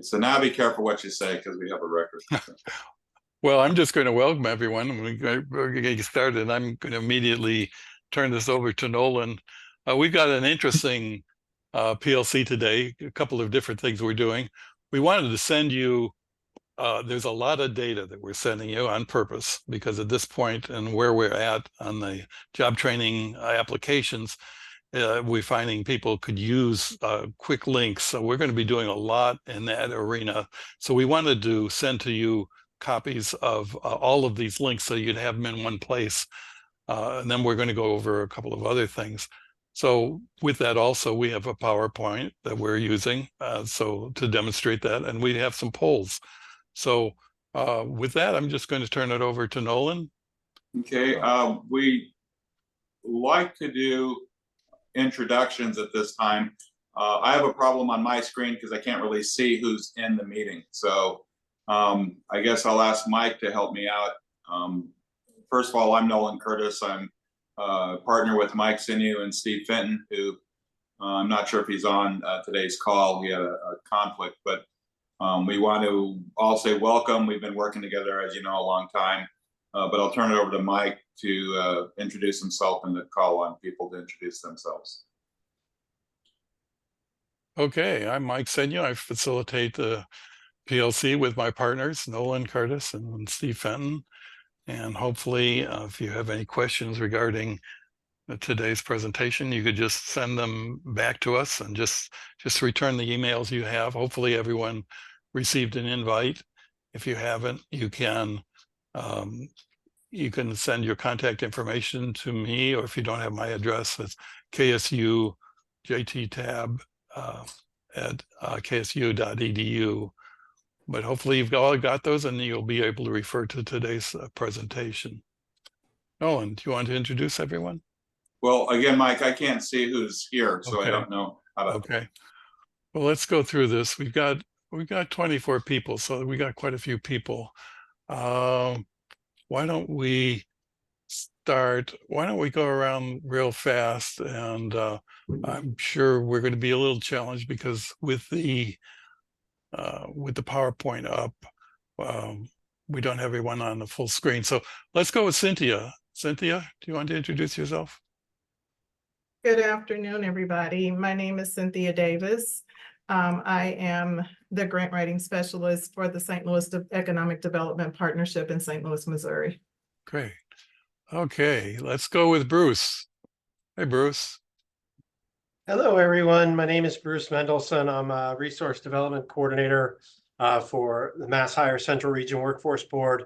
So now be careful what you say because we have a record. Well, I'm just going to welcome everyone. We're getting started. I'm going to immediately turn this over to Nolan. We've got an interesting PLC today, a couple of different things we're doing. We wanted to send you, there's a lot of data that we're sending you on purpose because at this point and where we're at on the job training applications, we're finding people could use quick links. So we're going to be doing a lot in that arena. So we wanted to send to you copies of all of these links so you'd have them in one place. And then we're going to go over a couple of other things. So with that also, we have a PowerPoint that we're using so to demonstrate that. And we have some polls. So with that, I'm just going to turn it over to Nolan. Okay, we like to do introductions at this time. I have a problem on my screen because I can't really see who's in the meeting. So I guess I'll ask Mike to help me out. First of all, I'm Nolan Curtis. I'm partner with Mike Sinew and Steve Fenton, who I'm not sure if he's on today's call. He had a conflict, but we want to all say welcome. We've been working together, as you know, a long time. But I'll turn it over to Mike to introduce himself and to call on people to introduce themselves. Okay, I'm Mike Sinew. I facilitate the PLC with my partners, Nolan Curtis and Steve Fenton. And hopefully, if you have any questions regarding today's presentation, you could just send them back to us and just return the emails you have. Hopefully everyone received an invite. If you haven't, you can send your contact information to me, or if you don't have my address, it's ksujttab at ksu.edu. But hopefully you've all got those and you'll be able to refer to today's presentation. Nolan, do you want to introduce everyone? Well, again, Mike, I can't see who's here, so okay. I don't know how to. Okay. Well, let's go through this. We've got 24 people, so we got quite a few people. Why don't we start? Why don't we go around real fast? And I'm sure we're going to be a little challenged because with the PowerPoint up, we don't have everyone on the full screen. So let's go with Cynthia. Cynthia, do you want to introduce yourself? Good afternoon, everybody. My name is Cynthia Davis. I am the grant writing specialist for the St. Louis Economic Development Partnership in St. Louis, Missouri. Great. Okay, let's go with Bruce. Hey, Bruce. Hello, everyone. My name is Bruce Mendelson. I'm a resource development coordinator for the Mass Higher Central Region Workforce Board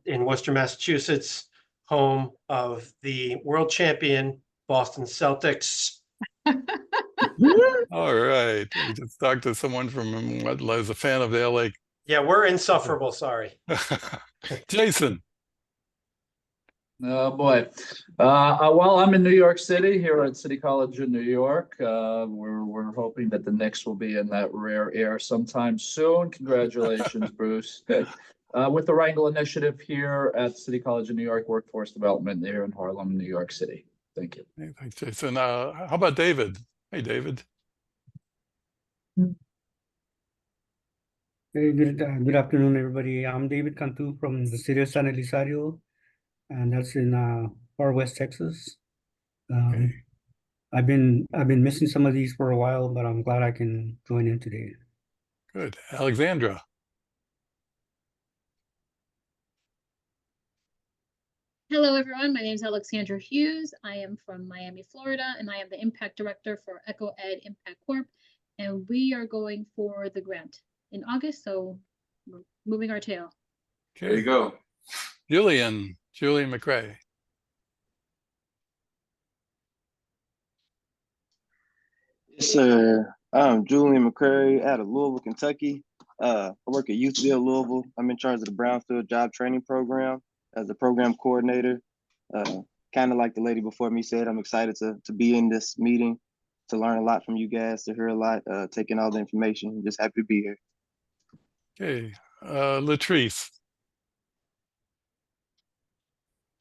in Worcester, Massachusetts, home of the world champion Boston Celtics. All right. We just talked to someone from what was a fan of the LA. Yeah, we're insufferable. Sorry. Jason. Oh boy. Well, I'm in New York City here at City College in New York. We're hoping that the Knicks will be in that rare air sometime soon. Congratulations, Bruce. With the Wrangle Initiative here at City College of New York, Workforce Development here in Harlem, New York City. Thank you. Hey, thanks, Jason. How about David? Hey, David. Hey, good afternoon, everybody. I'm David Cantu from the city of San Elizario, and that's in far west Texas. Okay. I've been missing some of these for a while, but I'm glad I can join in today. Good. Alexandra. Hello, everyone. My name is Alexandra Hughes. I am from Miami, Florida, and I am the Impact Director for EcoEd Impact Corp. And we are going for the grant in August, so we're moving our tail. Okay. There you go. Julian McRae. Yes, sir. I'm Julian McCrary out of Louisville, Kentucky. I work at Youthville, Louisville. I'm in charge of the Brownfield Job Training Program as the program coordinator. Kind of like the lady before me said, I'm excited to be in this meeting, to learn a lot from you guys, to hear a lot, taking all the information. Just happy to be here. Okay. Latrice.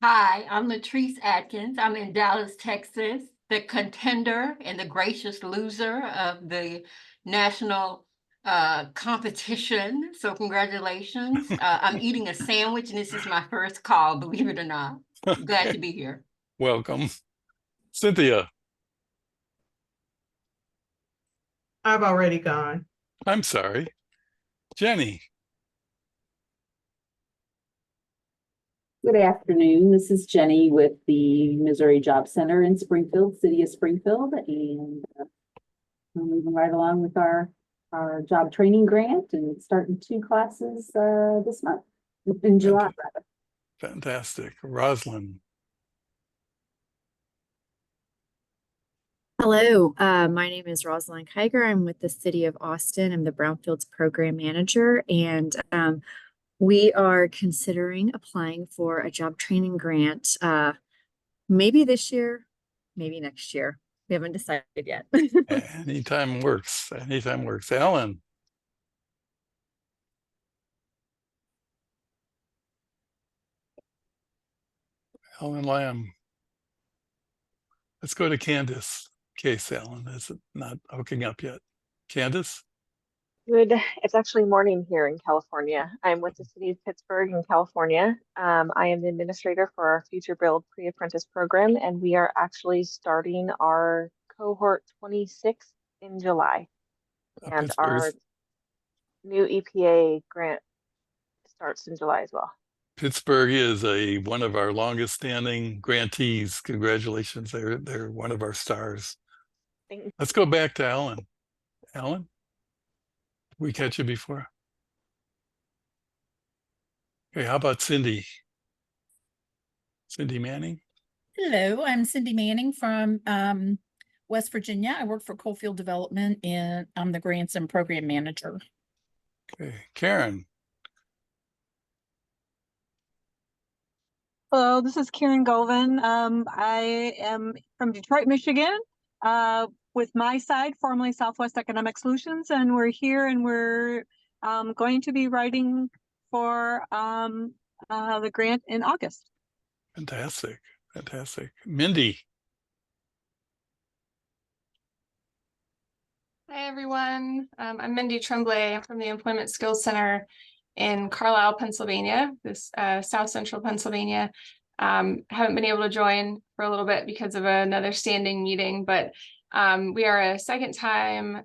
Hi, I'm Latrice Atkins. I'm in Dallas, Texas. the contender and the gracious loser of the national competition. So congratulations. I'm eating a sandwich and this is my first call, believe it or not. Glad Okay. to be here. Welcome. Cynthia, I've already gone. I'm sorry. Jenny, Good afternoon. This is Jenny with the Missouri Job Center in Springfield, City of Springfield, and we're moving right along with our job training grant and starting 2 classes this month, in July, rather. fantastic. Rosalind, Hello, my name is Rosalind Kiger. I'm with the City of Austin. I'm the Brownfields Program Manager, and we are considering applying for a job training grant, maybe this year, maybe next year. We haven't decided yet. anytime works. Anytime works. Alan, Alan Lamb. Let's go to Candace. Case Alan is not hooking up yet. Candace? Good. It's actually morning here in California. I'm with the city of Pittsburgh in California. I am the administrator for our Future Build Pre-Apprentice program, and we are actually starting our cohort 26 in July. And our new EPA grant starts in July as well. Pittsburgh is one of our longest standing grantees. Congratulations. They're one of our stars. Let's go back to Alan. Alan? Did we catch you before? Okay, how about Cindy? Cindy Manning? Hello, I'm Cindy Manning from West Virginia. I work for Coalfield Development and I'm the Grants and Program Manager. Okay, Karen. Hello, this is Karen Govan. I am from Detroit, Michigan, with my side, formerly Southwest Economic Solutions, and we're here and we're going to be writing for the grant in August. Fantastic, fantastic. Mindy. Hi, everyone. I'm Mindy Tremblay. I'm from the Employment Skills Center in Carlisle, Pennsylvania, this South Central Pennsylvania. Haven't been able to join for a little bit because of another standing meeting, but we are a second time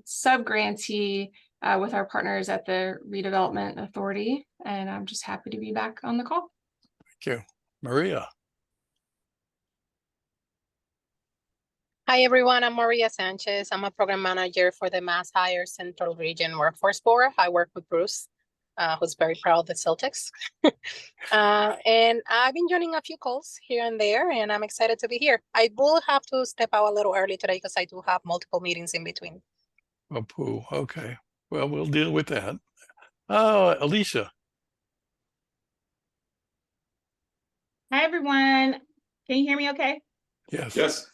sub-grantee with our partners at the Redevelopment Authority, and I'm just happy to be back on the call. Thank you. Maria. Hi, everyone. I'm Maria Sanchez. I'm a program manager for the Mass Hire Central Region Workforce Board. I work with Bruce, who's very proud of the Celtics. And I've been joining a few calls here and there, and I'm excited to be here. I will have to step out a little early today because I do have multiple meetings in between. Oh, poo. Okay. Well, we'll deal with that. Oh, Alicia. Hi, everyone. Can you hear me okay? Yes. Yes.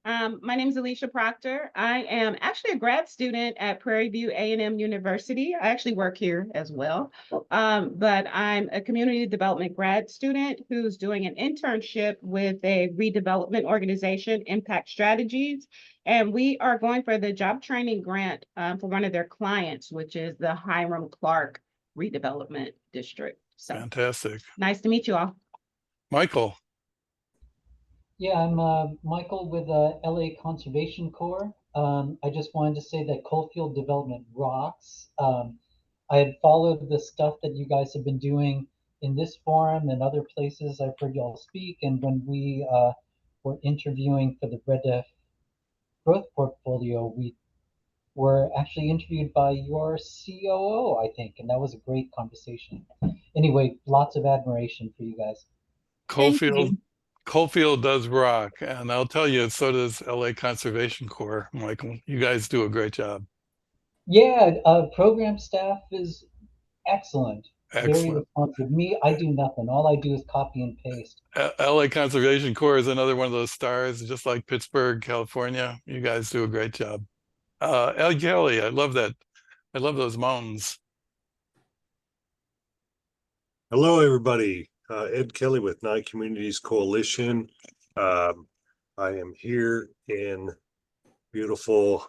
My name is Alicia Proctor. I am actually a grad student at Prairie View A&M University. I actually work here as well, but I'm a community development grad student who's doing an internship with a redevelopment organization, Impact Strategies, and we are going for the job training grant for one of their clients, which is the Hiram Clark Redevelopment District. So fantastic. Nice to meet you all. Michael. Yeah, I'm Michael with LA Conservation Corps. I just wanted to say that Coalfield Development rocks. I had followed the stuff that you guys have been doing in this forum and other places. I've heard y'all speak, and when we were interviewing for the Red Def Growth Portfolio, we were actually interviewed by your COO, I think, and that was a great conversation. Anyway, lots of admiration for you guys. Coalfield does rock, and I'll tell you, so does LA Conservation Corps. Michael, you guys do a great job. Yeah, program staff is excellent. Very Excellent. responsive. Me, I do nothing. All I do is copy and paste. LA Conservation Corps is another one of those stars, just like Pittsburgh, California. You guys do a great job. El Kelly, I love that. I love those mountains. Hello, everybody. Ed Kelly with Nine Communities Coalition. I am here in beautiful,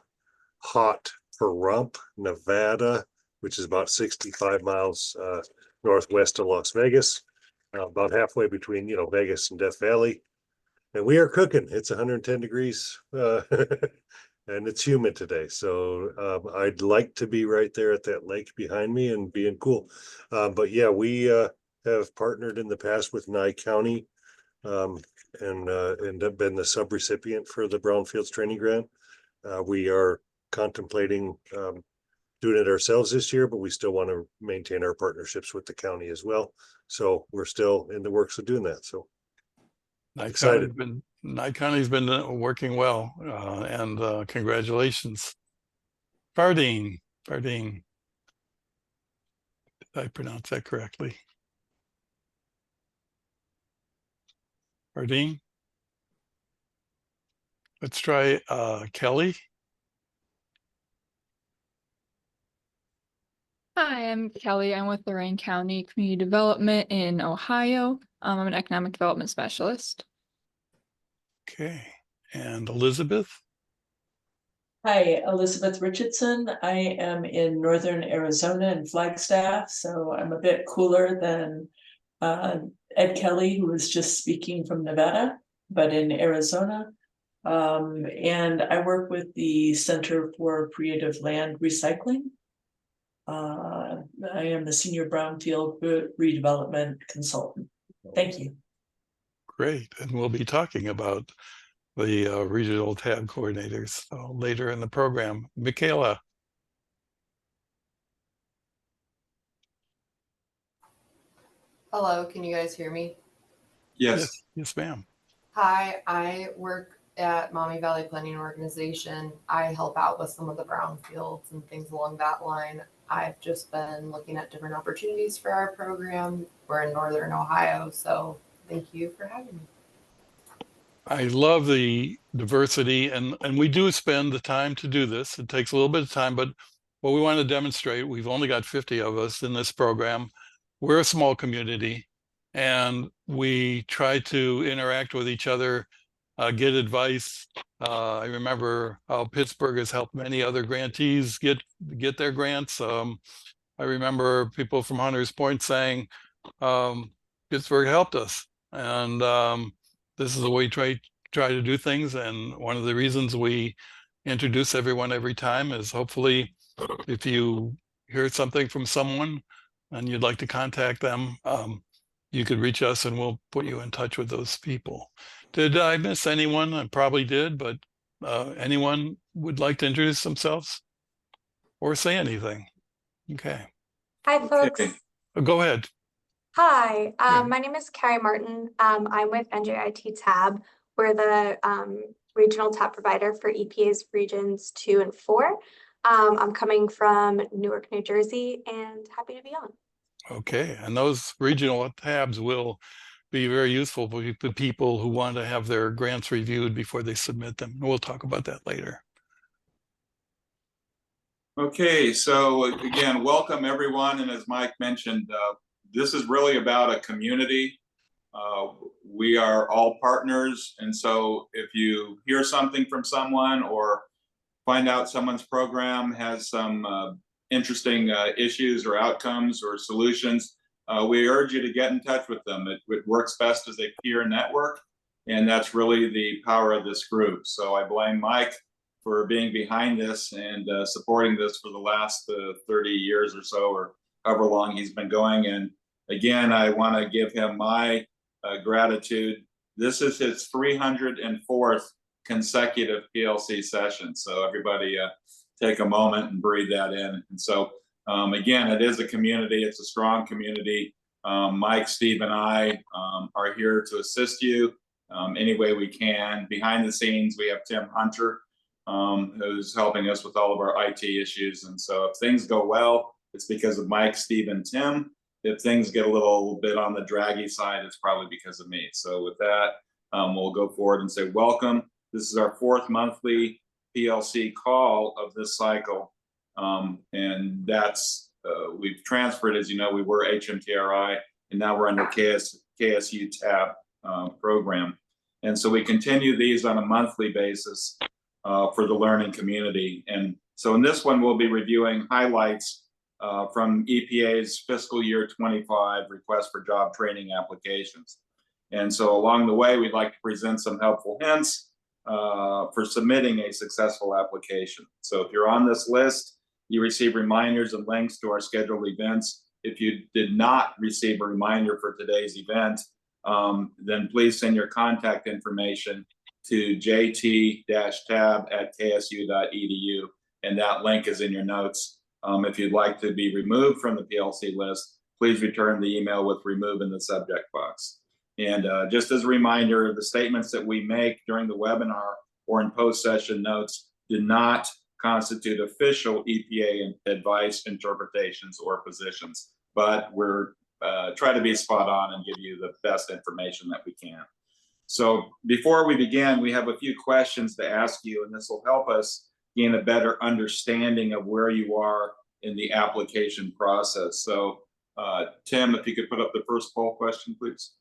hot Pahrump, Nevada, which is about 65 miles northwest of Las Vegas, about halfway between, Vegas and Death Valley. And we are cooking. It's 110 degrees and it's humid today. So I'd like to be right there at that lake behind me and being cool. But yeah, we have partnered in the past with Nye County and have been the subrecipient for the Brownfields Training Grant. We are contemplating doing it ourselves this year, but we still want to maintain our partnerships with the county as well. So we're still in the works of doing that. So excited. Nye County's been working well, and congratulations. Fardeen. Did I pronounce that correctly? Fardeen? Let's try Kelly. Hi, I'm Kelly. I'm with Lorain County Community Development in Ohio. I'm an economic development specialist. Okay. And Elizabeth? Hi, Elizabeth Richardson. I am in northern Arizona in Flagstaff, so I'm a bit cooler than Ed Kelly, who was just speaking from Nevada, but in Arizona. And I work with the Center for Creative Land Recycling. I am the Senior Brownfield Redevelopment Consultant. Thank you. Great. And we'll be talking about the regional tab coordinators later in the program. Michaela. Hello, can you guys hear me? Yes. Yes, ma'am. Hi, I work at Maumee Valley Planning Organization. I help out with some of the brownfields and things along that line. I've just been looking at different opportunities for our program. We're in Northern Ohio, so thank you for having me. I love the diversity, and we do spend the time to do this. It takes a little bit of time, but what we want to demonstrate, we've only got 50 of us in this program. We're a small community, and we try to interact with each other, get advice. I remember how Pittsburgh has helped many other grantees get their grants. I remember people from Hunters Point saying, Pittsburgh helped us. And this is the way we try to do things. And one of the reasons we introduce everyone every time is hopefully if you hear something from someone and you'd like to contact them, you could reach us and we'll put you in touch with those people. Did I miss anyone? I probably did, but anyone would like to introduce themselves or say anything? Okay. Hi, folks. Okay. Go ahead. Hi, my name is Carrie Martin. I'm with NJIT TAB. We're the regional TAB provider for EPA's regions 2 and 4. I'm coming from Newark, New Jersey, and happy to be on. Okay, and those regional tabs will be very useful for people who want to have their grants reviewed before they submit them. We'll talk about that later. Okay, so again, welcome everyone. And as Mike mentioned, this is really about a community. We are all partners. And so if you hear something from someone or find out someone's program has some interesting issues or outcomes or solutions, we urge you to get in touch with them. It works best as a peer network. And that's really the power of this group. So I blame Mike for being behind this and supporting this for the last 30 years or so, or however long he's been going. And again, I want to give him my gratitude. This is his 304th consecutive PLC session. So everybody take a moment and breathe that in. And so again, it is a community. It's a strong community. Mike, Steve, and I are here to assist you any way we can. Behind the scenes, we have Tim Hunter, who's helping us with all of our IT issues. And so if things go well, it's because of Mike, Steve, and Tim. If things get a little bit on the draggy side, it's probably because of me. So with that, we'll go forward and say welcome. This is our 4th monthly PLC call of this cycle. And that's, we've transferred, as you know, we were HMTRI, and now we're under KSU TAB program. And so we continue these on a monthly basis for the learning community. And so in this one, we'll be reviewing highlights from EPA's fiscal year 25 request for job training applications. And so along the way, we'd like to present some helpful hints for submitting a successful application. So if you're on this list, you receive reminders and links to our scheduled events. If you did not receive a reminder for today's event, then please send your contact information to jt-tab@ksu.edu, and that link is in your notes. If you'd like to be removed from the PLC list, please return the email with remove in the subject box. And just as a reminder, the statements that we make during the webinar or in post-session notes do not constitute official EPA advice, interpretations, or positions, but we're try to be spot on and give you the best information that we can. So before we begin, we have a few questions to ask you, and this will help us gain a better understanding of where you are in the application process. So Tim, if you could put up the first poll question, please.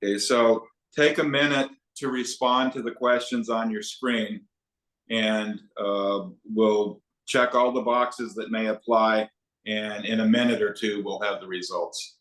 Okay, so take a minute to respond to the questions on your screen, and we'll check all the boxes that may apply, and in a minute or two, we'll have the results.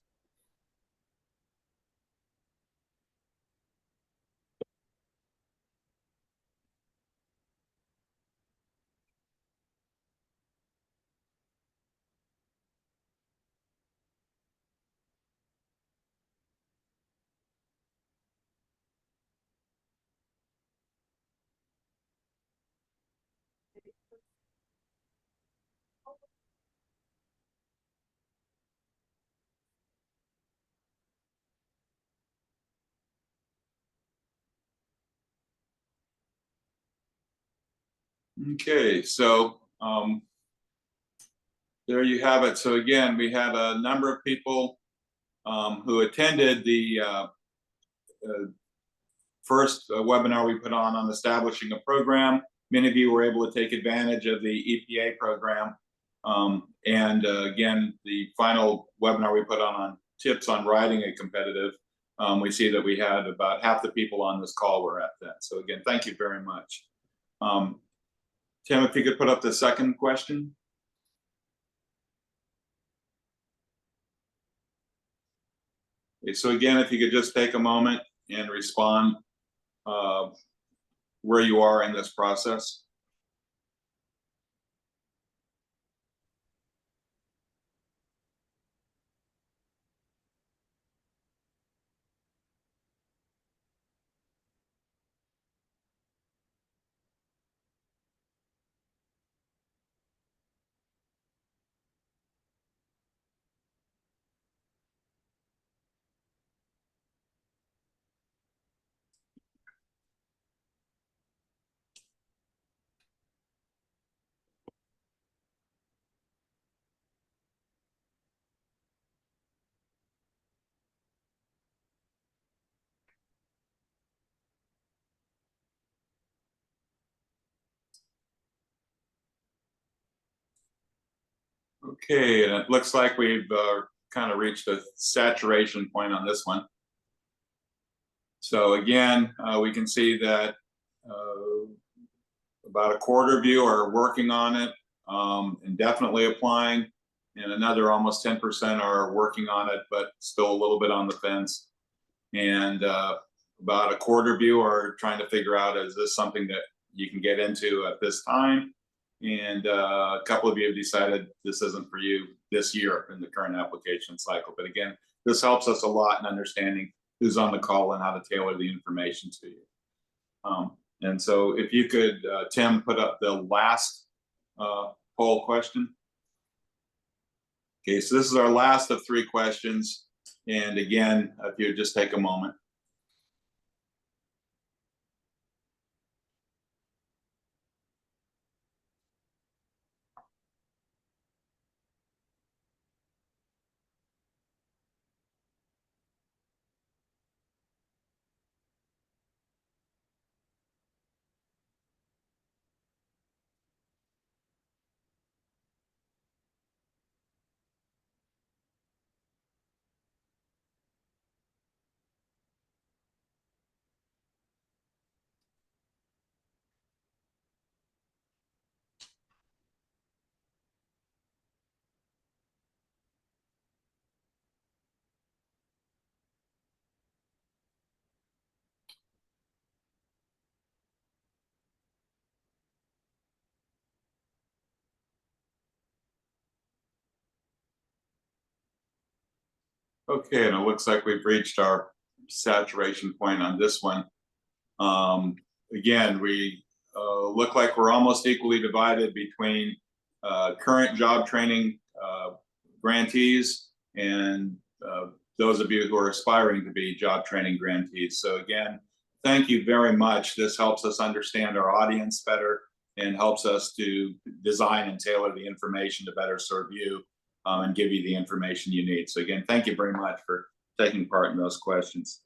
Okay, so there you have it. So again, we had a number of people who attended the first webinar we put on establishing a program. Many of you were able to take advantage of the EPA program. Again, the final webinar we put on tips on writing a competitive, we see that we had about half the people on this call were at that. So again, thank you very much. Tim, if you could put up the second question. Okay, so again, if you could just take a moment and respond where you are in this process. Okay, and it looks like we've kind of reached a saturation point on this one. So again, we can see that about a quarter of you are working on it and definitely applying, and another almost 10% are working on it, but still a little bit on the fence. And about a quarter of you are trying to figure out, is this something that you can get into at this time? And a couple of you have decided this isn't for you this year in the current application cycle. But again, this helps us a lot in understanding who's on the call and how to tailor the information to you. And so if you could, Tim, put up the last poll question. Okay, so this is our last of 3 questions. And again, if you would just take a moment. Okay, and it looks like we've reached our saturation point on this one. Again, we look like we're almost equally divided between current job training grantees and those of you who are aspiring to be job training grantees. So again, thank you very much. This helps us understand our audience better and helps us to design and tailor the information to better serve you and give you the information you need. So again, thank you very much for taking part in those questions.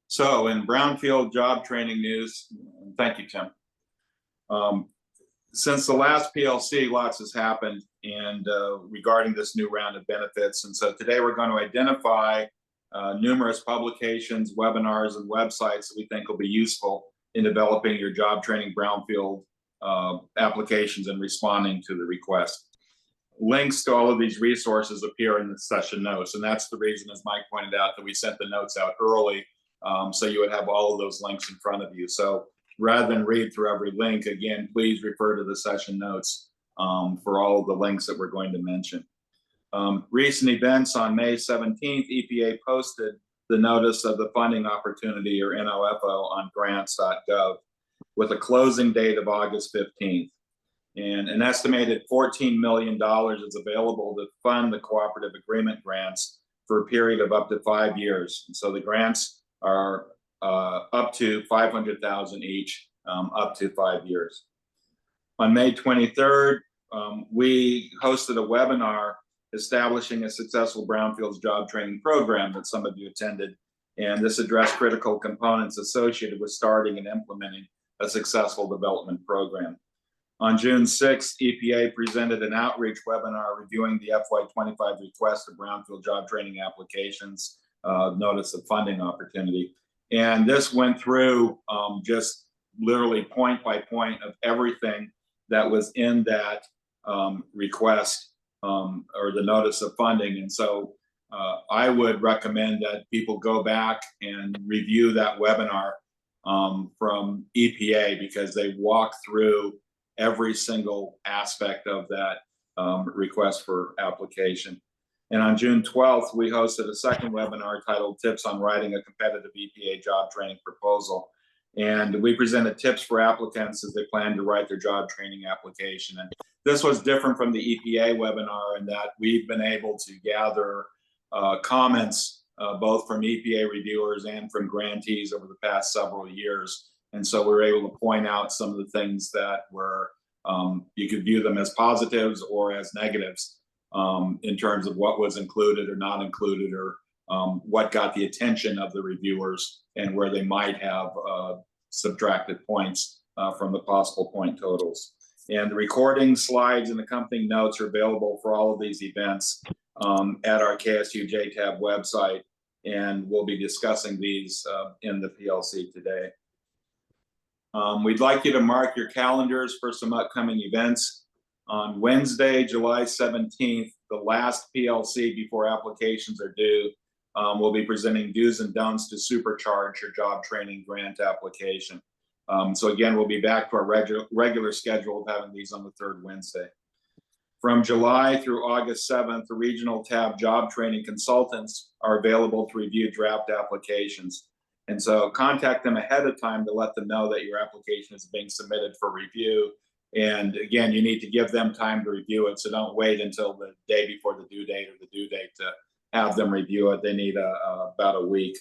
So in brownfield job training news, thank you, Tim. Since the last PLC, lots has happened and regarding this new round of benefits. And so today we're going to identify numerous publications, webinars, and websites that we think will be useful in developing your job training brownfield applications and responding to the request. Links to all of these resources appear in the session notes. And that's the reason, as Mike pointed out, that we sent the notes out early so you would have all of those links in front of you. So rather than read through every link, again, please refer to the session notes for all of the links that we're going to mention. Recent events: on May 17th, EPA posted the notice of the funding opportunity, or NOFO, on grants.gov with a closing date of August 15th. And an estimated $14 million is available to fund the cooperative agreement grants for a period of up to 5 years. And so the grants are up to $500,000 each, up to 5 years. On May 23rd, we hosted a webinar establishing a successful brownfields job training program that some of you attended. And this addressed critical components associated with starting and implementing a successful development program. On June 6th, EPA presented an outreach webinar reviewing the FY25 request of brownfield job training applications, notice of funding opportunity. And this went through just literally point by point of everything that was in that request or the notice of funding. And so I would recommend that people go back and review that webinar from EPA, because they walk through every single aspect of that request for application. And on June 12th, we hosted a second webinar titled Tips on Writing a Competitive EPA Job Training Proposal. And we presented tips for applicants as they plan to write their job training application. And this was different from the EPA webinar in that we've been able to gather comments both from EPA reviewers and from grantees over the past several years. And so we were able to point out some of the things that were, you could view them as positives or as negatives in terms of what was included or not included, or what got the attention of the reviewers and where they might have subtracted points from the possible point totals. And the recording, slides, and accompanying notes are available for all of these events at our KSU JTAB website. And we'll be discussing these in the PLC today. We'd like you to mark your calendars for some upcoming events. On Wednesday, July 17th, the last PLC before applications are due, we'll be presenting do's and don'ts to supercharge your job training grant application. So again, we'll be back to our regular schedule of having these on the third Wednesday. From July through August 7th, the regional tab job training consultants are available to review draft applications. And so contact them ahead of time to let them know that your application is being submitted for review. And again, you need to give them time to review it. So don't wait until the day before the due date or the due date to have them review it. They need about a week.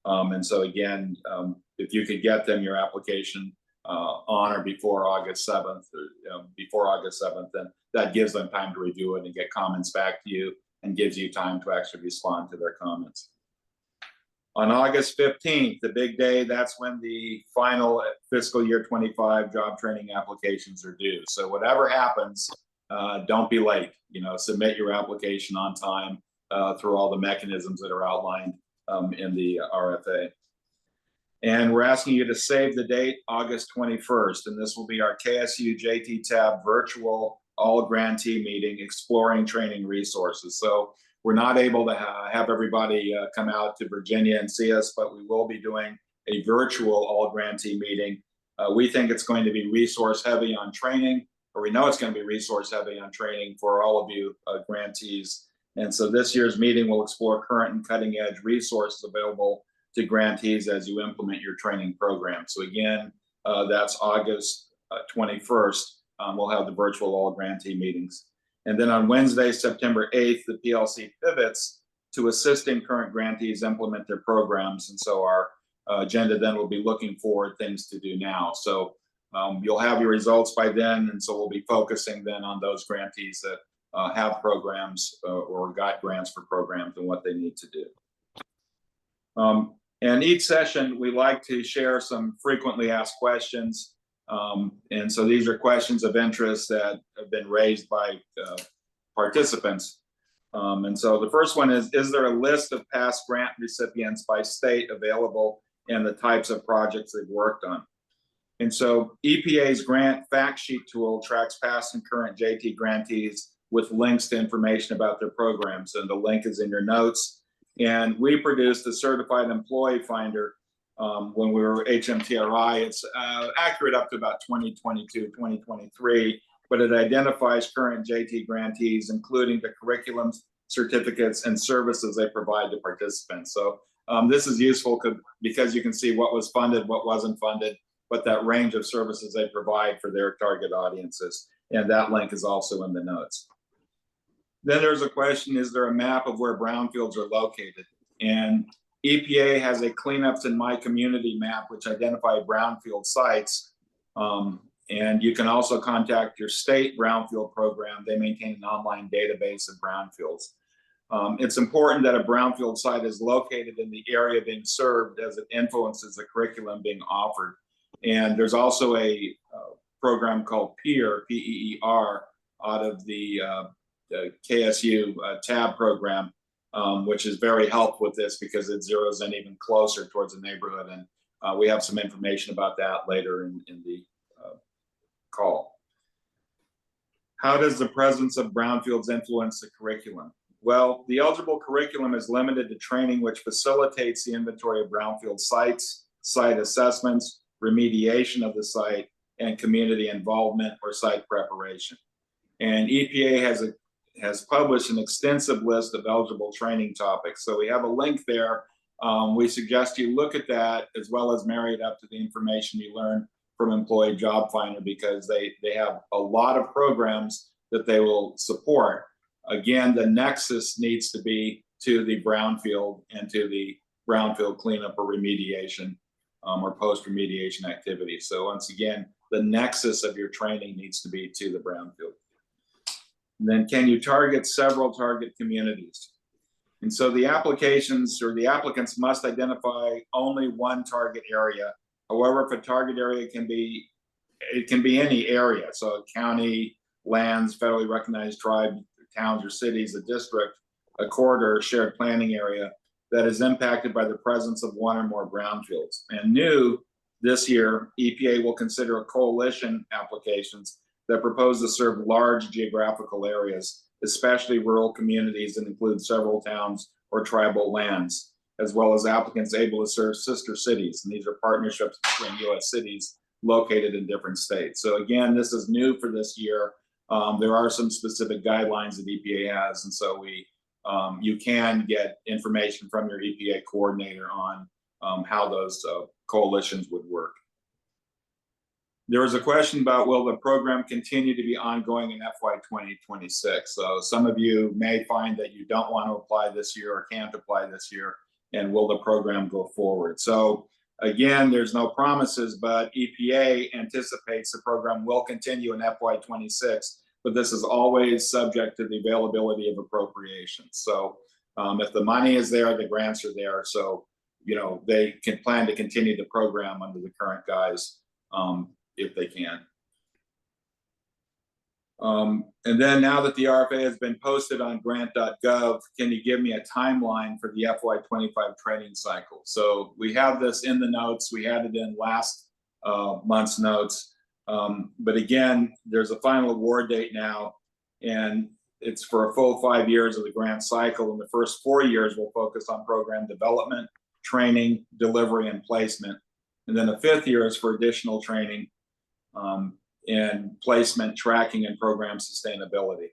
And so again, if you could get them your application on or before August 7th, then that gives them time to review it and get comments back to you, and gives you time to actually respond to their comments. On August 15th, the big day, that's when the final fiscal year 25 job training applications are due. So whatever happens, don't be late. Submit your application on time through all the mechanisms that are outlined in the RFA. And we're asking you to save the date, August 21st, and this will be our KSU JTTAB virtual all grantee meeting, exploring training resources. So we're not able to have everybody come out to Virginia and see us, but we will be doing a virtual all grantee meeting. We think it's going to be resource heavy on training, or we know it's going to be resource heavy on training for all of you grantees. And so this year's meeting will explore current and cutting edge resources available to grantees as you implement your training program. So again, that's August 21st. We'll have the virtual all grantee meetings. And then on Wednesday, September 8th, the PLC pivots to assisting current grantees implement their programs. And so our agenda then will be looking forward things to do now. So you'll have your results by then. And so we'll be focusing then on those grantees that have programs or got grants for programs and what they need to do. And each session, we like to share some frequently asked questions. And so these are questions of interest that have been raised by participants. And so the first one is there a list of past grant recipients by state available and the types of projects they've worked on? And so EPA's grant fact sheet tool tracks past and current JT grantees with links to information about their programs. And the link is in your notes. And we produced a certified employee finder when we were HMTRI. It's accurate up to about 2022, 2023, but it identifies current JT grantees, including the curriculums, certificates, and services they provide to participants. So this is useful because you can see what was funded, what wasn't funded, but that range of services they provide for their target audiences. And that link is also in the notes. Then there's a question, is there a map of where brownfields are located? And EPA has a cleanups in my community map, which identify brownfield sites. And you can also contact your state brownfield program. They maintain an online database of brownfields. It's important that a brownfield site is located in the area being served as it influences the curriculum being offered. And there's also a program called PEER, P-E-E-R, out of the KSU TAB program, which is very helpful with this because it zeroes in even closer towards the neighborhood. And we have some information about that later in the call. How does the presence of brownfields influence the curriculum? Well, the eligible curriculum is limited to training which facilitates the inventory of brownfield sites, site assessments, remediation of the site, and community involvement or site preparation. And EPA has published an extensive list of eligible training topics. So we have a link there. We suggest you look at that as well as marry it up to the information you learn from Employee Job Finder, because they have a lot of programs that they will support. Again, the nexus needs to be to the brownfield and to the brownfield cleanup or remediation or post-remediation activities. So once again, the nexus of your training needs to be to the brownfield. And then can you target several target communities? And so the applications or the applicants must identify only one target area. However, if a target area it can be any area. So a county, lands, federally recognized tribes, towns or cities, a district, a corridor, shared planning area that is impacted by the presence of one or more brownfields. And new this year, EPA will consider a coalition applications that propose to serve large geographical areas, especially rural communities that include several towns or tribal lands, as well as applicants able to serve sister cities. And these are partnerships between U.S. cities located in different states. So again, this is new for this year. There are some specific guidelines that EPA has. And so you can get information from your EPA coordinator on how those coalitions would work. There was a question about, will the program continue to be ongoing in FY 2026? So some of you may find that you don't want to apply this year or can't apply this year, and will the program go forward? So again, there's no promises, but EPA anticipates the program will continue in FY 26, but this is always subject to the availability of appropriations. So if the money is there, the grants are there. So, they can plan to continue the program under the current guise if they can. And then now that the RFA has been posted on grant.gov, can you give me a timeline for the FY25 training cycle? So we have this in the notes. We had it in last month's notes. But again, there's a final award date now, and it's for a full 5 years of the grant cycle. And the first 4 years will focus on program development, training, delivery, and placement. And then the 5th year is for additional training and placement, tracking, and program sustainability.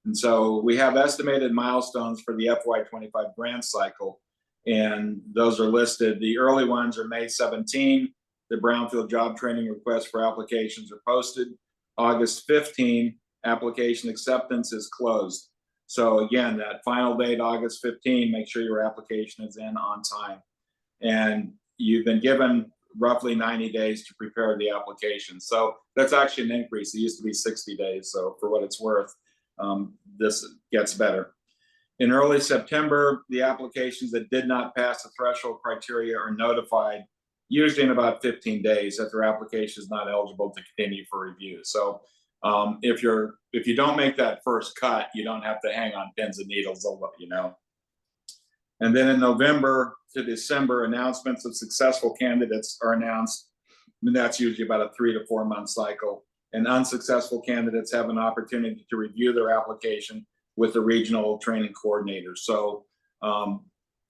And so we have estimated milestones for the FY25 grant cycle, and those are listed. The early ones are May 17. The brownfield job training requests for applications are posted. August 15, application acceptance is closed. So again, that final date, August 15, make sure your application is in on time. And you've been given roughly 90 days to prepare the application. So that's actually an increase. It used to be 60 days. So for what it's worth, this gets better. In early September, the applications that did not pass the threshold criteria are notified, usually in about 15 days, that their application is not eligible to continue for review. So if you don't make that first cut, you don't have to hang on pins and needles, I'll let you know. And then in November to December, announcements of successful candidates are announced. And that's usually about a 3 to 4 month cycle. And unsuccessful candidates have an opportunity to review their application with the regional training coordinator. So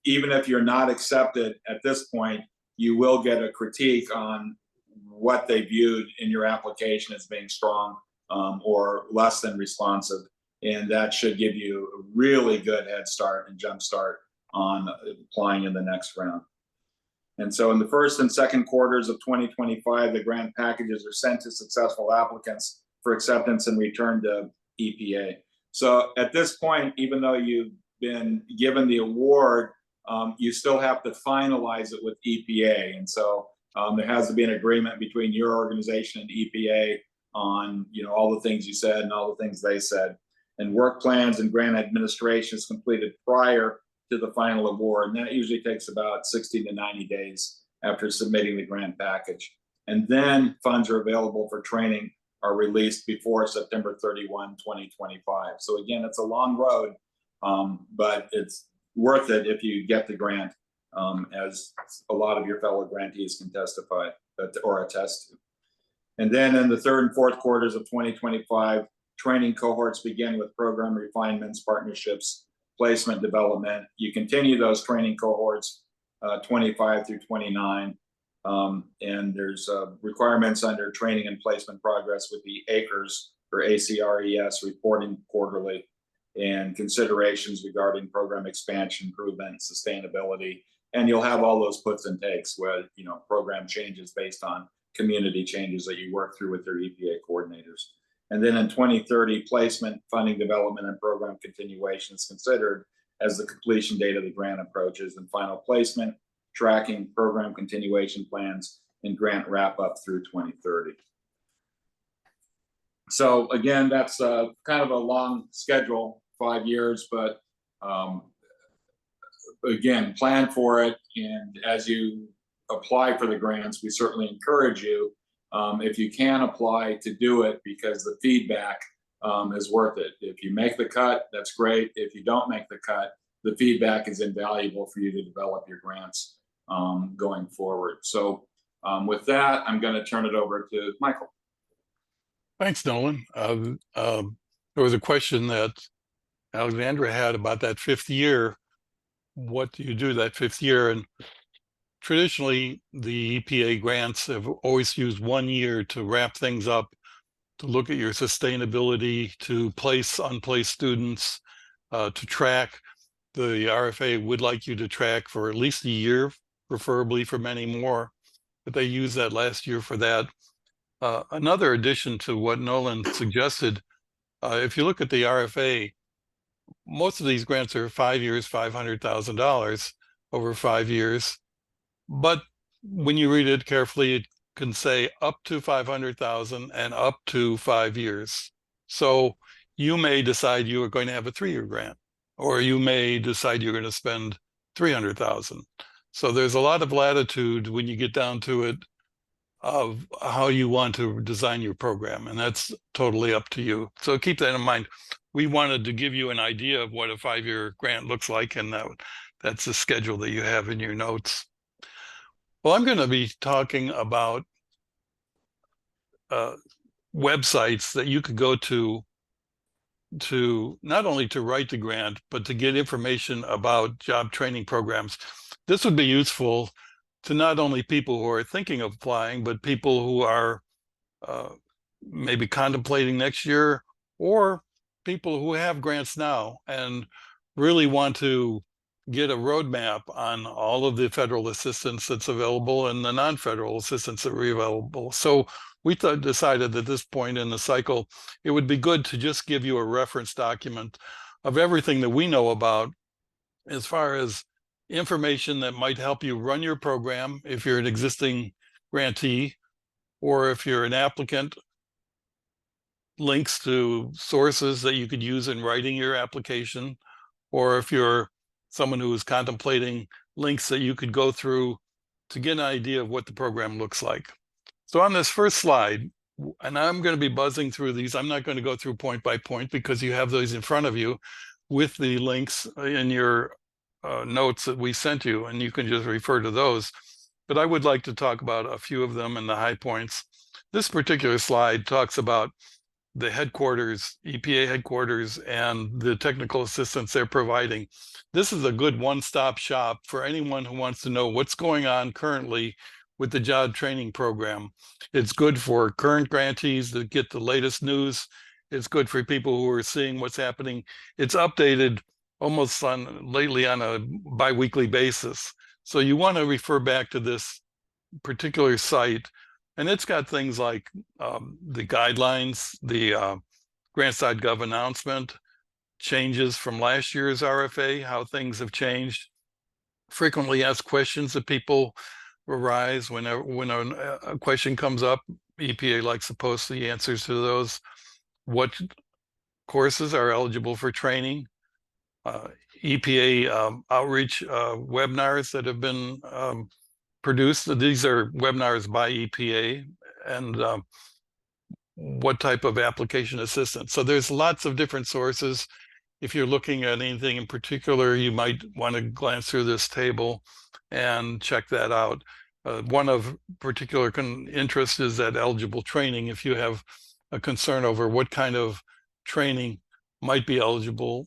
even if you're not accepted at this point, you will get a critique on what they viewed in your application as being strong or less than responsive. And that should give you a really good head start and jump start on applying in the next round. And so in the first and second quarters of 2025, the grant packages are sent to successful applicants for acceptance and return to EPA. So at this point, even though you've been given the award, you still have to finalize it with EPA. And so there has to be an agreement between your organization and EPA on all the things you said and all the things they said. And work plans and grant administration is completed prior to the final award. And that usually takes about 60 to 90 days after submitting the grant package. And then funds are available for training are released before September 31, 2025. So again, it's a long road, but it's worth it if you get the grant, as a lot of your fellow grantees can testify or attest to. And then in the third and fourth quarters of 2025, training cohorts begin with program refinements, partnerships, placement development. You continue those training cohorts 25 through 29. And there's requirements under training and placement progress with the ACRES or ACRES reporting quarterly, and considerations regarding program expansion, improvement, sustainability. And you'll have all those puts and takes where, program changes based on community changes that you work through with your EPA coordinators. And then in 2030, placement, funding development, and program continuation is considered as the completion date of the grant approaches, and final placement, tracking, program continuation plans, and grant wrap up through 2030. So again, that's kind of a long schedule, 5 years, but again, plan for it. And as you apply for the grants, we certainly encourage you, if you can apply, to do it, because the feedback is worth it. If you make the cut, that's great. If you don't make the cut, the feedback is invaluable for you to develop your grants going forward. So with that, I'm going to turn it over to Michael. Thanks, Nolan. There was a question that Alexandra had about that 5th year. What do you do that 5th year? And traditionally, the EPA grants have always used 1 year to wrap things up, to look at your sustainability, to place unplaced students, to track. The RFA would like you to track for at least a year, preferably for many more, but they use that last year for that. Another addition to what Nolan suggested, if you look at the RFA, most of these grants are 5 years, $500,000 over 5 years. But when you read it carefully, it can say up to 500,000 and up to 5 years. So you may decide you are going to have a 3-year grant, or you may decide you're going to spend 300,000. So there's a lot of latitude when you get down to it of how you want to design your program, and that's totally up to you. So keep that in mind. We wanted to give you an idea of what a 5-year grant looks like, and that's the schedule that you have in your notes. Well, I'm going to be talking about websites that you could go to not only to write the grant, but to get information about job training programs. This would be useful to not only people who are thinking of applying, but people who are maybe contemplating next year, or people who have grants now and really want to get a roadmap on all of the federal assistance that's available and the non-federal assistance that are available. So we decided at this point in the cycle, it would be good to just give you a reference document of everything that we know about as far as information that might help you run your program if you're an existing grantee, or if you're an applicant, links to sources that you could use in writing your application, or if you're someone who is contemplating, links that you could go through to get an idea of what the program looks like. So on this first slide, and I'm going to be buzzing through these, I'm not going to go through point by point because you have those in front of you with the links in your notes that we sent you, and you can just refer to those. But I would like to talk about a few of them and the high points. This particular slide talks about the headquarters, EPA headquarters, and the technical assistance they're providing. This is a good one-stop shop for anyone who wants to know what's going on currently with the job training program. It's good for current grantees to get the latest news. It's good for people who are seeing what's happening. It's updated almost lately on a bi-weekly basis. So you want to refer back to this particular site. And it's got things like the guidelines, the grants.gov announcement, changes from last year's RFA, how things have changed, frequently asked questions that people arise when a question comes up. EPA likes to post the answers to those. What courses are eligible for training? EPA outreach webinars that have been produced. These are webinars by EPA, and what type of application assistance. So there's lots of different sources. If you're looking at anything in particular, you might want to glance through this table and check that out. One of particular interest is that eligible training. If you have a concern over what kind of training might be eligible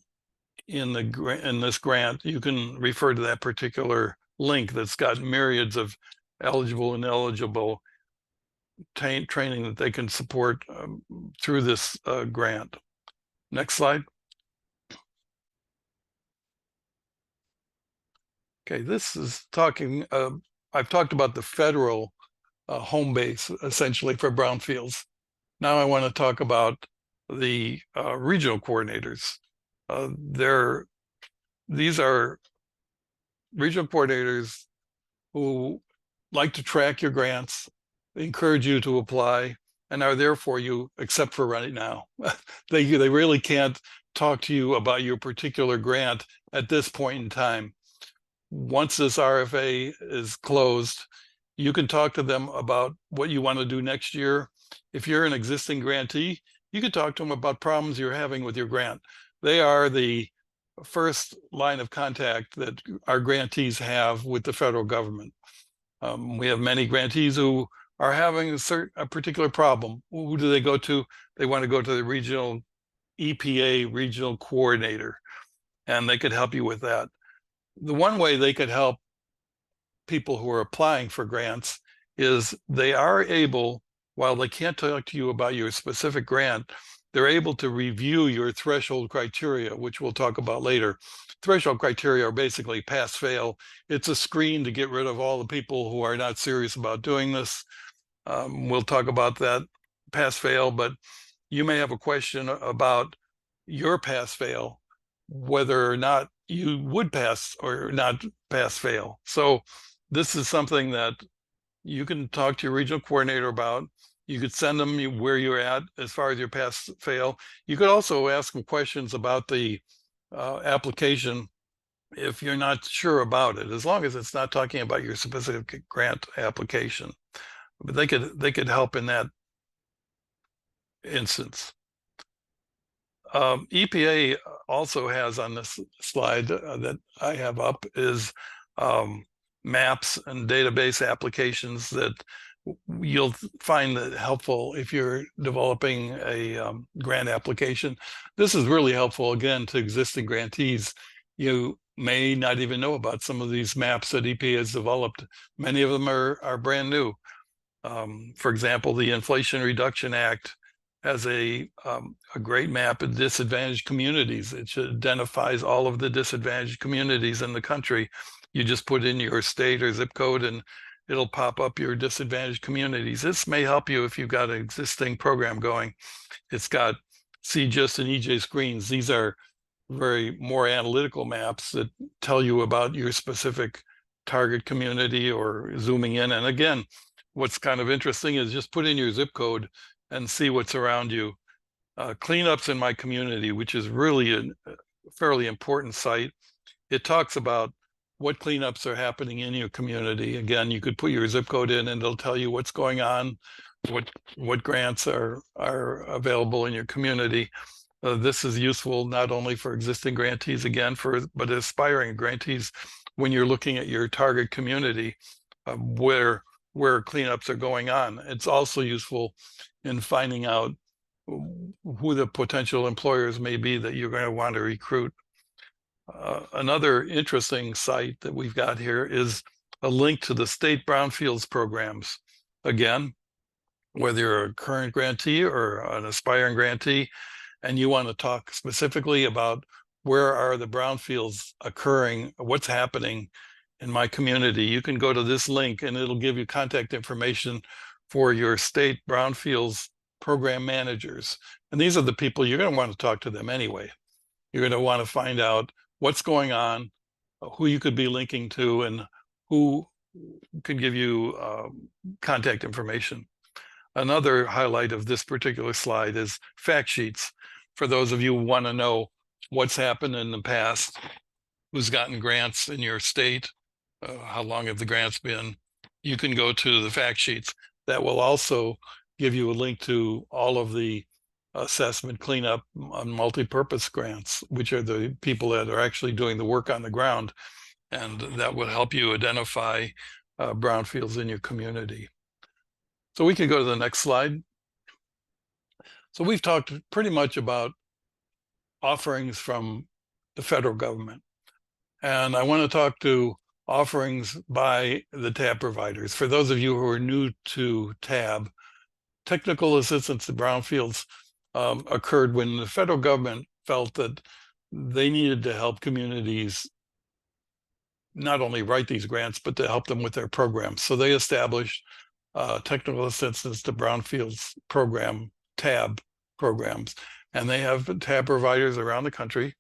in this grant, you can refer to that particular link that's got myriads of eligible and ineligible training that they can support through this grant. Next slide. Okay, this is talking, I've talked about the federal home base essentially for brownfields. Now I want to talk about the regional coordinators. These are regional coordinators who like to track your grants, encourage you to apply, and are there for you, except for right now. They really can't talk to you about your particular grant at this point in time. Once this RFA is closed, you can talk to them about what you want to do next year. If you're an existing grantee, you can talk to them about problems you're having with your grant. They are the first line of contact that our grantees have with the federal government. We have many grantees who are having a particular problem. Who do they go to? They want to go to the regional EPA regional coordinator, and they could help you with that. The one way they could help people who are applying for grants is they are able, while they can't talk to you about your specific grant, they're able to review your threshold criteria, which we'll talk about later. Threshold criteria are basically pass fail. It's a screen to get rid of all the people who are not serious about doing this. We'll talk about that pass fail, but you may have a question about your pass fail, whether or not you would pass or not pass fail. So this is something that you can talk to your regional coordinator about. You could send them where you're at as far as your pass fail. You could also ask them questions about the application if you're not sure about it, as long as it's not talking about your specific grant application. But they could help in that instance. EPA also has on this slide that I have up is maps and database applications that you'll find that helpful if you're developing a grant application. This is really helpful, again, to existing grantees. You may not even know about some of these maps that EPA has developed. Many of them are brand new. For example, the Inflation Reduction Act has a great map of disadvantaged communities. It identifies all of the disadvantaged communities in the country. You just put in your state or zip code and it'll pop up your disadvantaged communities. This may help you if you've got an existing program going. It's got CGIS and EJ screens. These are very more analytical maps that tell you about your specific target community or zooming in. And again, what's kind of interesting is just put in your zip code and see what's around you. Cleanups in my community, which is really a fairly important site. It talks about what cleanups are happening in your community. Again, you could put your zip code in and it'll tell you what's going on, what grants are available in your community. This is useful not only for existing grantees again, but aspiring grantees when you're looking at your target community, where cleanups are going on. It's also useful in finding out who the potential employers may be that you're going to want to recruit. Another interesting site that we've got here is a link to the state brownfields programs. Again, whether you're a current grantee or an aspiring grantee, and you want to talk specifically about where are the brownfields occurring, what's happening in my community, you can go to this link and it'll give you contact information for your state brownfields program managers. And these are the people you're going to want to talk to them anyway. You're going to want to find out what's going on, who you could be linking to, and who can give you contact information. Another highlight of this particular slide is fact sheets. For those of you who want to know what's happened in the past, who's gotten grants in your state, how long have the grants been, you can go to the fact sheets. That will also give you a link to all of the assessment, cleanup, on multi-purpose grants, which are the people that are actually doing the work on the ground. And that will help you identify brownfields in your community. So we can go to the next slide. So we've talked pretty much about offerings from the federal government. And I want to talk to offerings by the TAB providers. For those of you who are new to TAB, technical assistance to brownfields occurred when the federal government felt that they needed to help communities not only write these grants, but to help them with their programs. So they established technical assistance to brownfields program, TAB programs. And they have TAB providers around the country.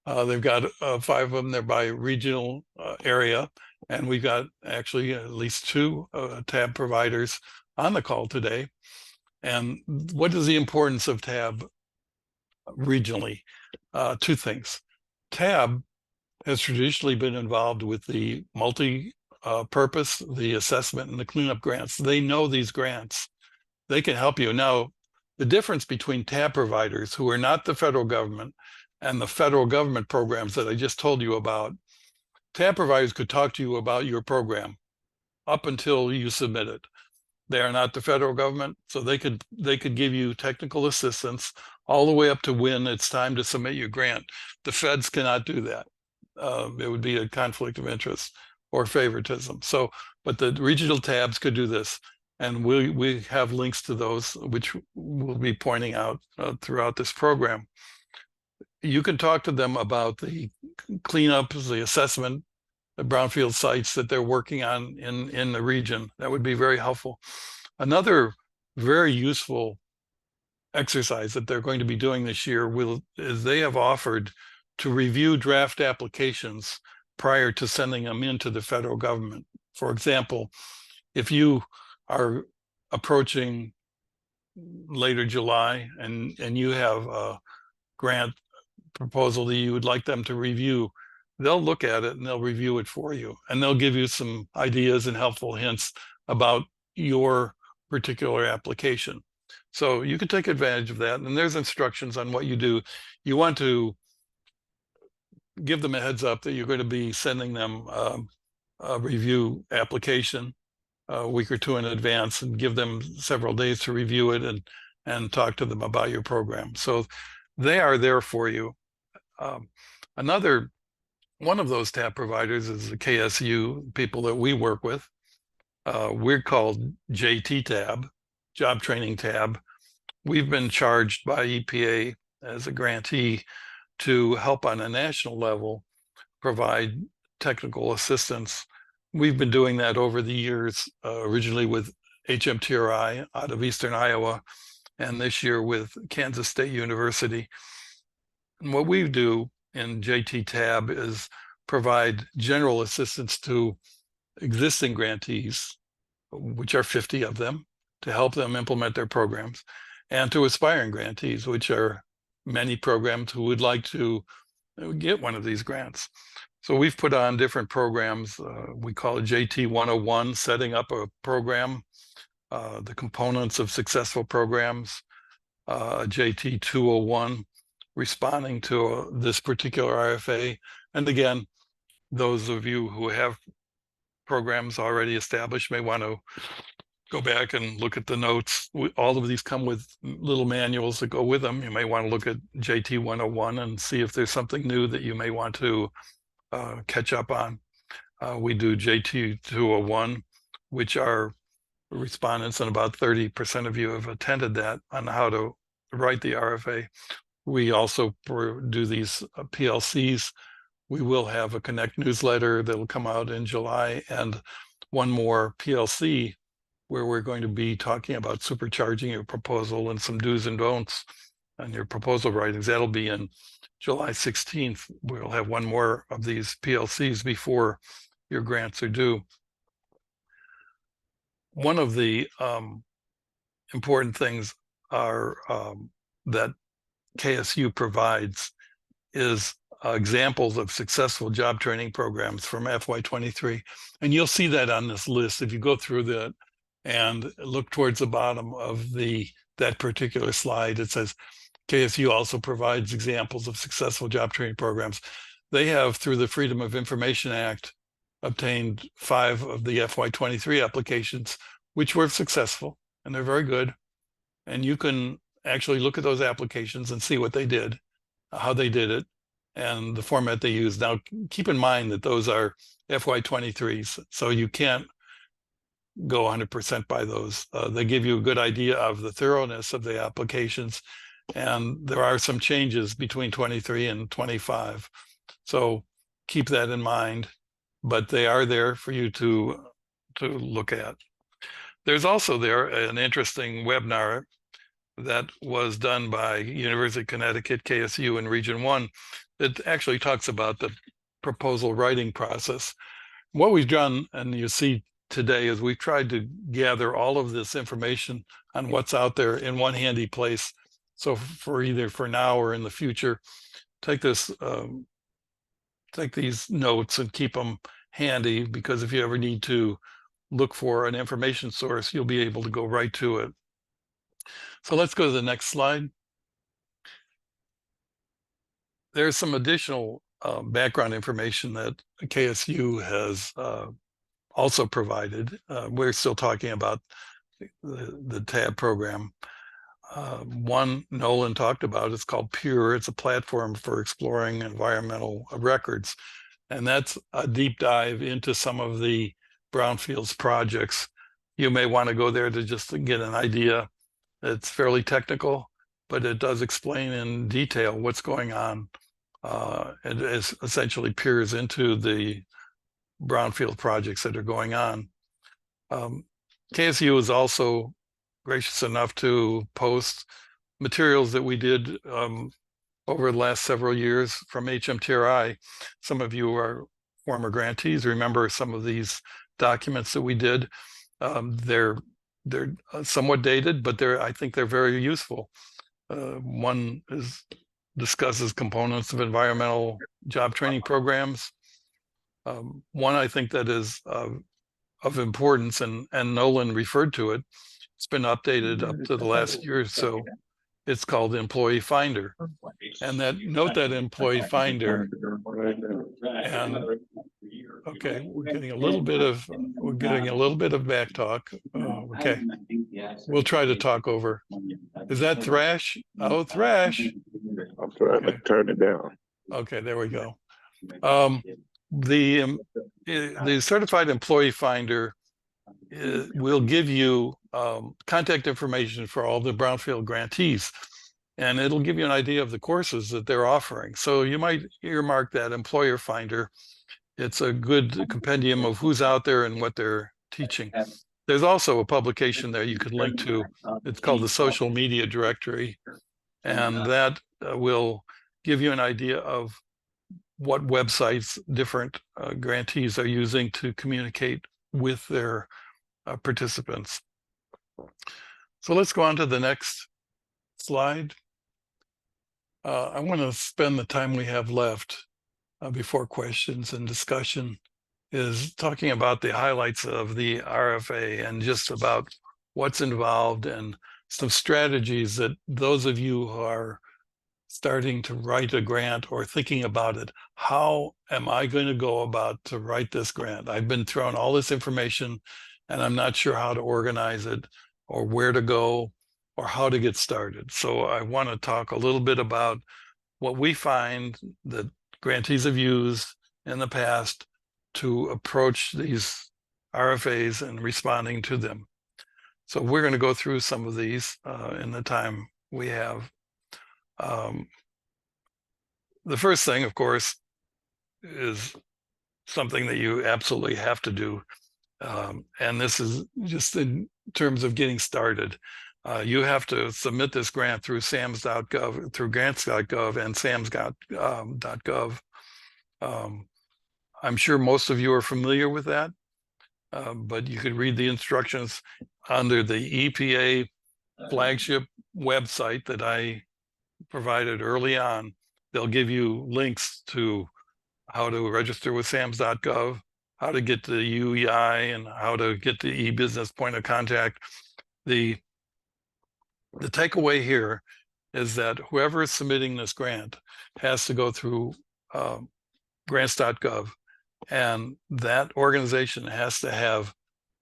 They've got 5 of them. They're by regional area. And we've got actually at least 2 TAB providers on the call today. And what is the importance of TAB regionally? 2 things. TAB has traditionally been involved with the multi-purpose, the assessment, and the cleanup grants. They know these grants. They can help you. Now, the difference between TAB providers who are not the federal government and the federal government programs that I just told you about, TAB providers could talk to you about your program up until you submit it. They are not the federal government, so they could give you technical assistance all the way up to when it's time to submit your grant. The feds cannot do that. It would be a conflict of interest or favoritism. So, but the regional TABs could do this. And we have links to those, which we'll be pointing out throughout this program. You can talk to them about the cleanups, the assessment, the brownfield sites that they're working on in the region. That would be very helpful. Another very useful exercise that they're going to be doing this year is they have offered to review draft applications prior to sending them into the federal government. For example, if you are approaching later July and you have a grant proposal that you would like them to review, they'll look at it and they'll review it for you. And they'll give you some ideas and helpful hints about your particular application. So you can take advantage of that. And there's instructions on what you do. You want to give them a heads up that you're going to be sending them a review application a week or 2 in advance, and give them several days to review it and talk to them about your program. So they are there for you. Another one of those TAB providers is the KSU people that we work with. We're called JT TAB, Job Training TAB. we've been charged by EPA as a grantee to help on a national level provide technical assistance. We've been doing that over the years, originally with HMTRI out of Eastern Iowa, and this year with Kansas State University. And what we do in JT Tab is provide general assistance to existing grantees, which are 50 of them, to help them implement their programs, and to aspiring grantees, which are many programs who would like to get one of these grants. So we've put on different programs. We call it JT 101, setting up a program, the components of successful programs, JT 201, responding to this particular RFA. And again, those of you who have programs already established may want to go back and look at the notes. All of these come with little manuals that go with them. You may want to look at JT 101 and see if there's something new that you may want to catch up on. We do JT 201, which are respondents, and about 30% of you have attended that, on how to write the RFA. We also do these PLCs. We will have a Connect newsletter that'll come out in July, and one more PLC where we're going to be talking about supercharging your proposal and some do's and don'ts on your proposal writings. That'll be in July 16th. We'll have one more of these PLCs before your grants are due. One of the important things are that KSU provides is examples of successful job training programs from FY23. And you'll see that on this list if you go through that and look towards the bottom of that particular slide. It says KSU also provides examples of successful job training programs. They have, through the Freedom of Information Act, obtained 5 of the FY23 applications, which were successful, and they're very good. And you can actually look at those applications and see what they did, how they did it, and the format they used. Now, keep in mind that those are FY23s, so you can't go 100% by those. They give you a good idea of the thoroughness of the applications, and there are some changes between 23 and 25. So keep that in mind, but they are there for you to look at. There's also there an interesting webinar that was done by University of Connecticut, KSU, and Region 1 that actually talks about the proposal writing process. What we've done, and you see today, is we've tried to gather all of this information on what's out there in one handy place. So for either for now or in the future, take these notes and keep them handy, because if you ever need to look for an information source, you'll be able to go right to it. So let's go to the next slide. There's some additional background information that KSU has also provided. We're still talking about the TAB program. One Nolan talked about, it's called PURE. It's a platform for exploring environmental records. And that's a deep dive into some of the brownfields projects. You may want to go there to just get an idea. It's fairly technical, but it does explain in detail what's going on. It is essentially peers into the brownfield projects that are going on. KSU is also gracious enough to post materials that we did over the last several years from HMTRI. Some of you are former grantees, remember some of these documents that we did. They're somewhat dated, but I think they're very useful. One discusses components of environmental job training programs. One I think that is of importance, and Nolan referred to it. It's been updated up to the last year or so. It's called Employee Finder, and note that Employee Finder. And okay, we're getting a little bit of back talk. Okay, we'll try to talk over. Is that Thrash? Oh, Thrash. I'm trying to turn it down. Okay, there we go. The Certified Employee Finder will give you contact information for all the brownfield grantees. And it'll give you an idea of the courses that they're offering. So you might earmark that employer finder. It's a good compendium of who's out there and what they're teaching. There's also a publication there you could link to. It's called the Social Media Directory. And that will give you an idea of what websites different grantees are using to communicate with their participants. So let's go on to the next slide. I want to spend the time we have left before questions and discussion is talking about the highlights of the RFA and just about what's involved and some strategies that those of you who are starting to write a grant or thinking about it, how am I going to go about to write this grant? I've been thrown all this information and I'm not sure how to organize it or where to go or how to get started. So I want to talk a little bit about what we find that grantees have used in the past to approach these RFAs and responding to them. So we're going to go through some of these in the time we have. The first thing, of course, is something that you absolutely have to do. And this is just in terms of getting started. You have to submit this grant through SAMS.gov, through grants.gov and SAMS.gov. I'm sure most of you are familiar with that, but you could read the instructions under the EPA flagship website that I provided early on. They'll give you links to how to register with SAMS.gov, how to get the UEI, and how to get the e-business point of contact. The takeaway here is that whoever is submitting this grant has to go through grants.gov, and that organization has to have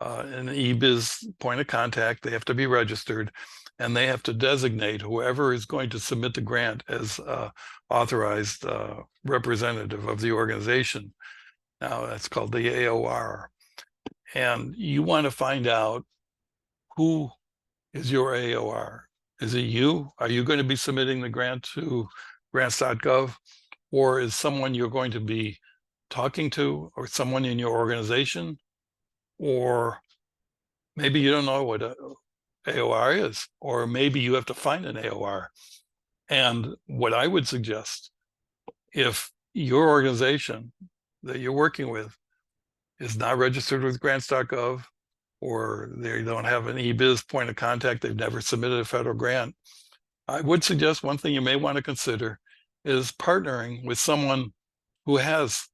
an e-biz point of contact. They have to be registered, and they have to designate whoever is going to submit the grant as authorized representative of the organization. Now that's called the AOR. And you want to find out who is your AOR. Is it you? Are you going to be submitting the grant to grants.gov? Or is someone you're going to be talking to, or someone in your organization? Or maybe you don't know what AOR is, or maybe you have to find an AOR. And what I would suggest, if your organization that you're working with is not registered with grants.gov, or they don't have an e-biz point of contact, they've never submitted a federal grant, I would suggest one thing you may want to consider is partnering with someone who has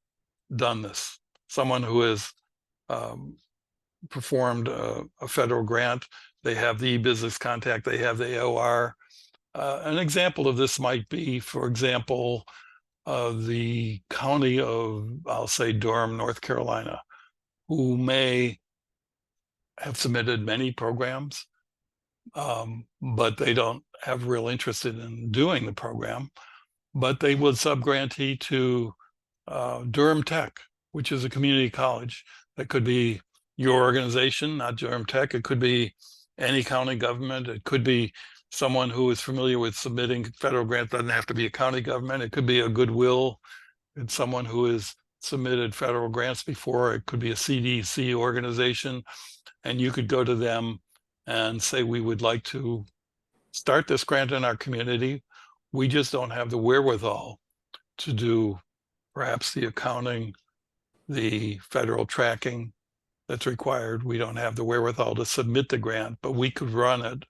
done this, someone who has performed a federal grant. They have the e-business contact, they have the AOR. An example of this might be, for example, the county of, I'll say, Durham, North Carolina, who may have submitted many programs, but they don't have real interest in doing the program, but they would sub-grantee to Durham Tech, which is a community college. That could be your organization, not Durham Tech. It could be any county government. It could be someone who is familiar with submitting federal grants. Doesn't have to be a county government. It could be a Goodwill. It's someone who has submitted federal grants before. It could be a CDC organization. And you could go to them and say, we would like to start this grant in our community. We just don't have the wherewithal to do perhaps the accounting, the federal tracking that's required. We don't have the wherewithal to submit the grant, but we could run it.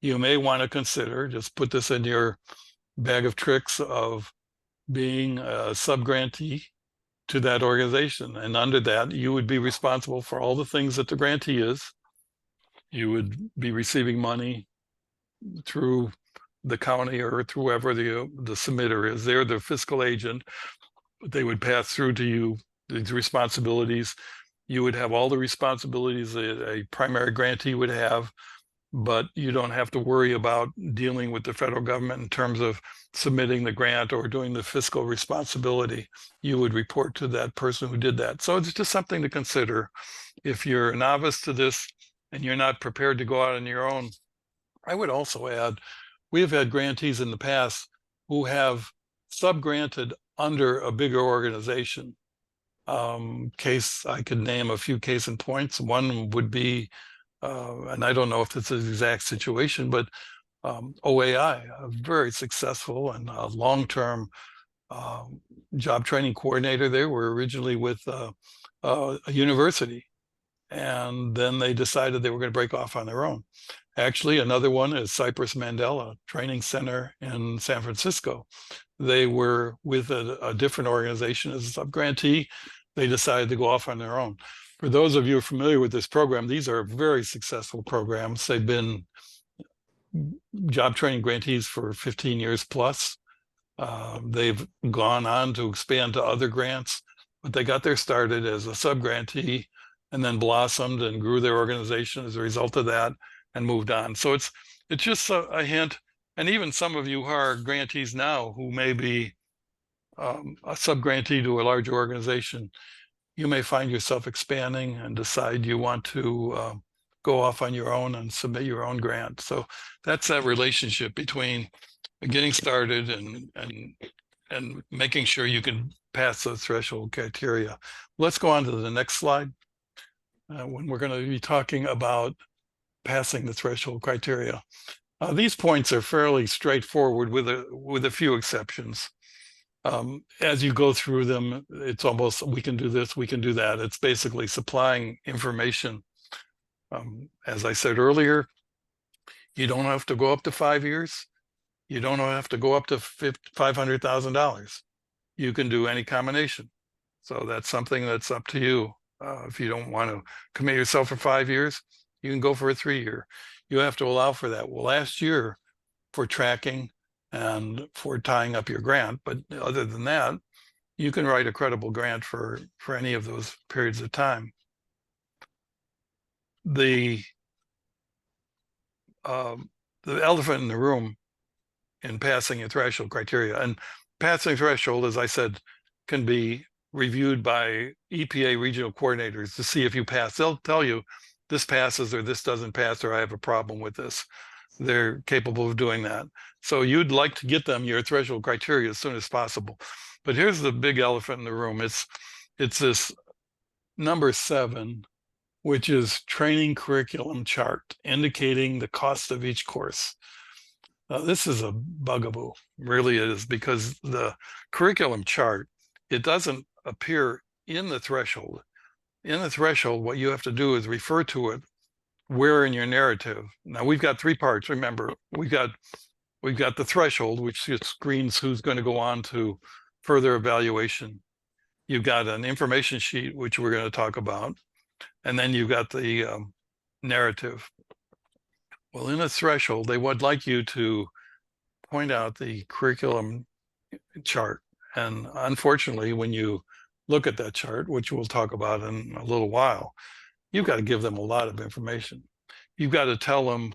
You may want to consider, just put this in your bag of tricks, of being a sub-grantee to that organization. And under that, you would be responsible for all the things that the grantee is. You would be receiving money through the county or through whoever the submitter is. They're the fiscal agent. They would pass through to you these responsibilities. You would have all the responsibilities that a primary grantee would have, but you don't have to worry about dealing with the federal government in terms of submitting the grant or doing the fiscal responsibility. You would report to that person who did that. So it's just something to consider. If you're a novice to this, and you're not prepared to go out on your own, I would also add, we have had grantees in the past who have sub-granted under a bigger organization. I could name a few case in points. One would be, and I don't know if it's the exact situation, but OAI, a very successful and long-term job training coordinator. They were originally with a university, and then they decided they were going to break off on their own. Actually, another one is Cypress Mandela Training Center in San Francisco. They were with a different organization as a sub-grantee. They decided to go off on their own. For those of you familiar with this program, these are very successful programs. They've been job training grantees for 15 years plus. They've gone on to expand to other grants, but they got their started as a sub-grantee and then blossomed and grew their organization as a result of that and moved on. So it's just a hint. And even some of you who are grantees now who may be a sub-grantee to a larger organization, you may find yourself expanding and decide you want to go off on your own and submit your own grant. So that's that relationship between getting started and making sure you can pass the threshold criteria. Let's go on to the next slide when we're going to be talking about passing the threshold criteria. These points are fairly straightforward with a few exceptions. As you go through them, it's almost, we can do this, we can do that. It's basically supplying information. As I said earlier, you don't have to go up to 5 years. You don't have to go up to $500,000. You can do any combination. So that's something that's up to you. If you don't want to commit yourself for 5 years, you can go for a 3-year. You have to allow for that. Last year for tracking and for tying up your grant. But other than that, you can write a credible grant for any of those periods of time. The elephant in the room in passing a threshold criteria, and passing threshold, as I said, can be reviewed by EPA regional coordinators to see if you pass. They'll tell you this passes or this doesn't pass or I have a problem with this. They're capable of doing that. So you'd like to get them your threshold criteria as soon as possible. But here's the big elephant in the room. It's this number 7, which is training curriculum chart, indicating the cost of each course. Now, this is a bugaboo, really it is, because the curriculum chart, it doesn't appear in the threshold. In the threshold, what you have to do is refer to it where in your narrative. Now, we've got 3 parts. Remember, we've got the threshold, which screens who's going to go on to further evaluation. You've got an information sheet, which we're going to talk about. And then you've got the narrative. Well, in a threshold, they would like you to point out the curriculum chart. And unfortunately, when you look at that chart, which we'll talk about in a little while, you've got to give them a lot of information. You've got to tell them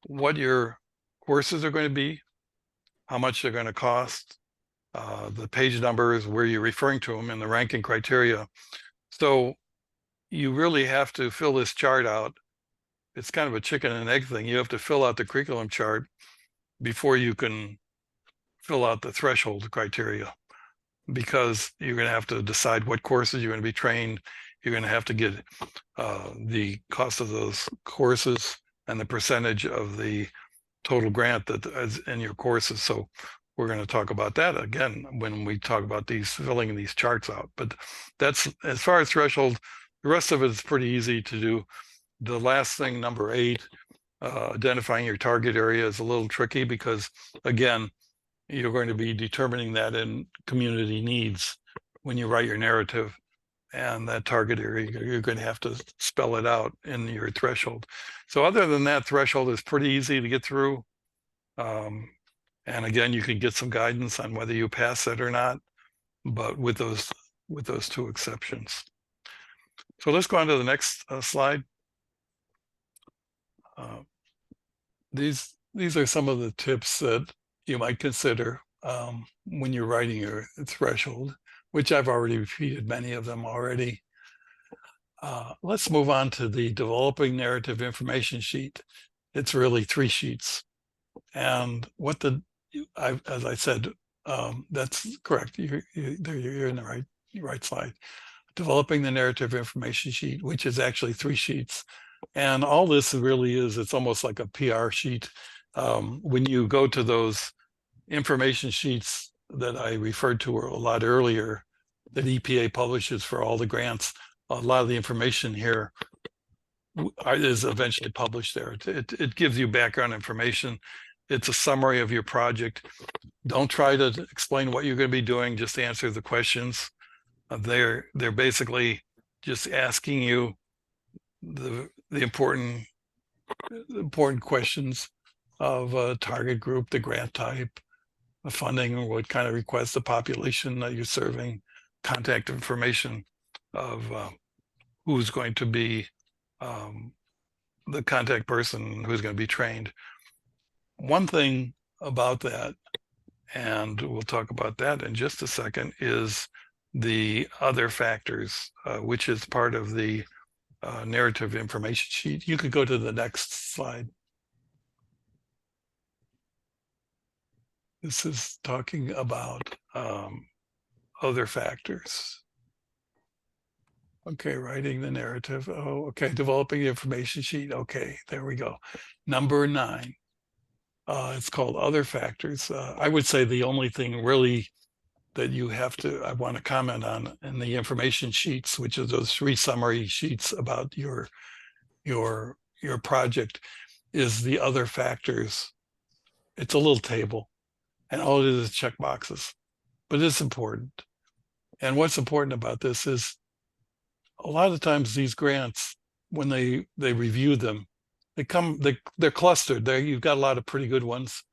what your courses are going to be, how much they're going to cost, the page numbers, where you're referring to them, and the ranking criteria. So you really have to fill this chart out. It's kind of a chicken and egg thing. You have to fill out the curriculum chart before you can fill out the threshold criteria, because you're going to have to decide what courses you're going to be trained. You're going to have to get the cost of those courses and the percentage of the total grant that is in your courses. So we're going to talk about that again when we talk about filling these charts out. But that's, as far as threshold, the rest of it is pretty easy to do. The last thing, number 8, identifying your target area, is a little tricky because, again, you're going to be determining that in community needs when you write your narrative. And that target area, you're going to have to spell it out in your threshold. So other than that, threshold is pretty easy to get through. And again, you can get some guidance on whether you pass it or not, but with those 2 exceptions. So let's go on to the next slide. These are some of the tips that you might consider when you're writing your threshold, which I've already repeated many of them already. Let's move on to the developing narrative information sheet. It's really 3 sheets. And as I said, that's correct. You're in the right slide. Developing the narrative information sheet, which is actually 3 sheets. And all this really is, it's almost like a PR sheet. When you go to those information sheets that I referred to a lot earlier, that EPA publishes for all the grants, a lot of the information here is eventually published there. It gives you background information. It's a summary of your project. Don't try to explain what you're going to be doing, just answer the questions. They're basically just asking you the important questions of a target group, the grant type, the funding, what kind of requests, the population that you're serving, contact information of who's going to be the contact person who's going to be trained. One thing about that, and we'll talk about that in just a second, is the other factors, which is part of the narrative information sheet. You could go to the next slide. This is talking about other factors. Okay, writing the narrative. Oh, okay, developing the information sheet. Okay, there we go. Number 9. It's called other factors. I would say the only thing really that I want to comment on in the information sheets, which are those 3 summary sheets about your project, is the other factors. It's a little table, and all it is check boxes, but it's important. And what's important about this is a lot of times these grants, when they review them, they're clustered. You've got a lot of pretty good ones.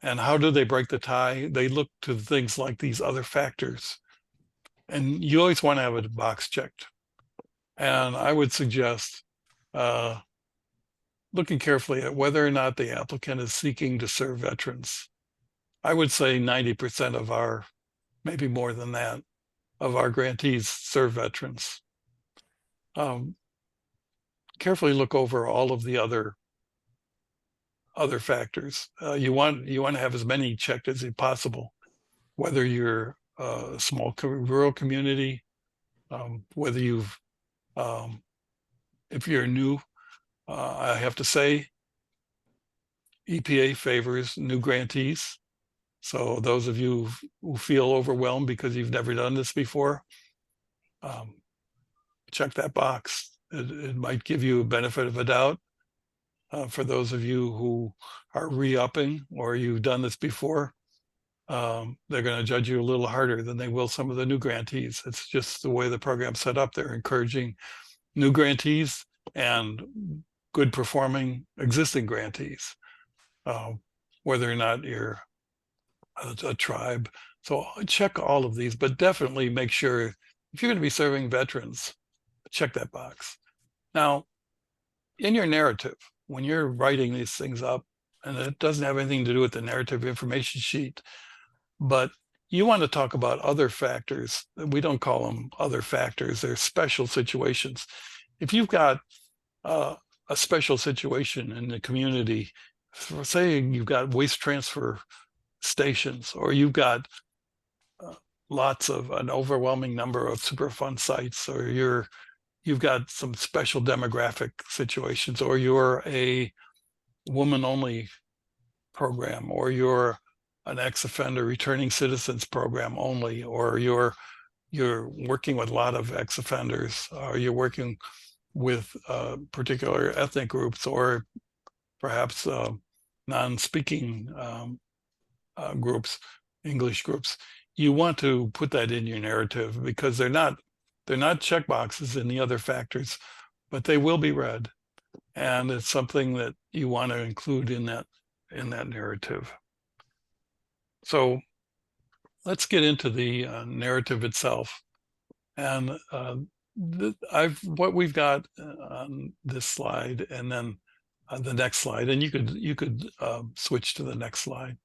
And how do they break the tie? They look to things like these other factors. And you always want to have a box checked. And I would suggest looking carefully at whether or not the applicant is seeking to serve veterans. I would say 90% of our, maybe more than that, of our grantees serve veterans. Carefully look over all of the other factors. You want to have as many checked as possible, whether you're a small rural community, whether you've, if you're new, I have to say, EPA favors new grantees. So those of you who feel overwhelmed because you've never done this before, check that box. It might give you a benefit of a doubt. For those of you who are re-upping or you've done this before, they're going to judge you a little harder than they will some of the new grantees. It's just the way the program's set up. They're encouraging new grantees and good performing existing grantees, whether or not you're a tribe. So check all of these, but definitely make sure if you're going to be serving veterans, check that box. Now, in your narrative, when you're writing these things up, and it doesn't have anything to do with the narrative information sheet, but you want to talk about other factors. We don't call them other factors. They're special situations. If you've got a special situation in the community, say you've got waste transfer stations, or you've got an overwhelming number of Superfund sites, or you've got some special demographic situations, or you're a woman-only program, or you're an ex-offender returning citizens program only, or you're working with a lot of ex-offenders, or you're working with particular ethnic groups, or perhaps non-speaking groups, English groups. You want to put that in your narrative because they're not checkboxes in the other factors, but they will be read. And it's something that you want to include in that narrative. So let's get into the narrative itself. And what we've got on this slide, and then on the next slide, and you could switch to the next slide.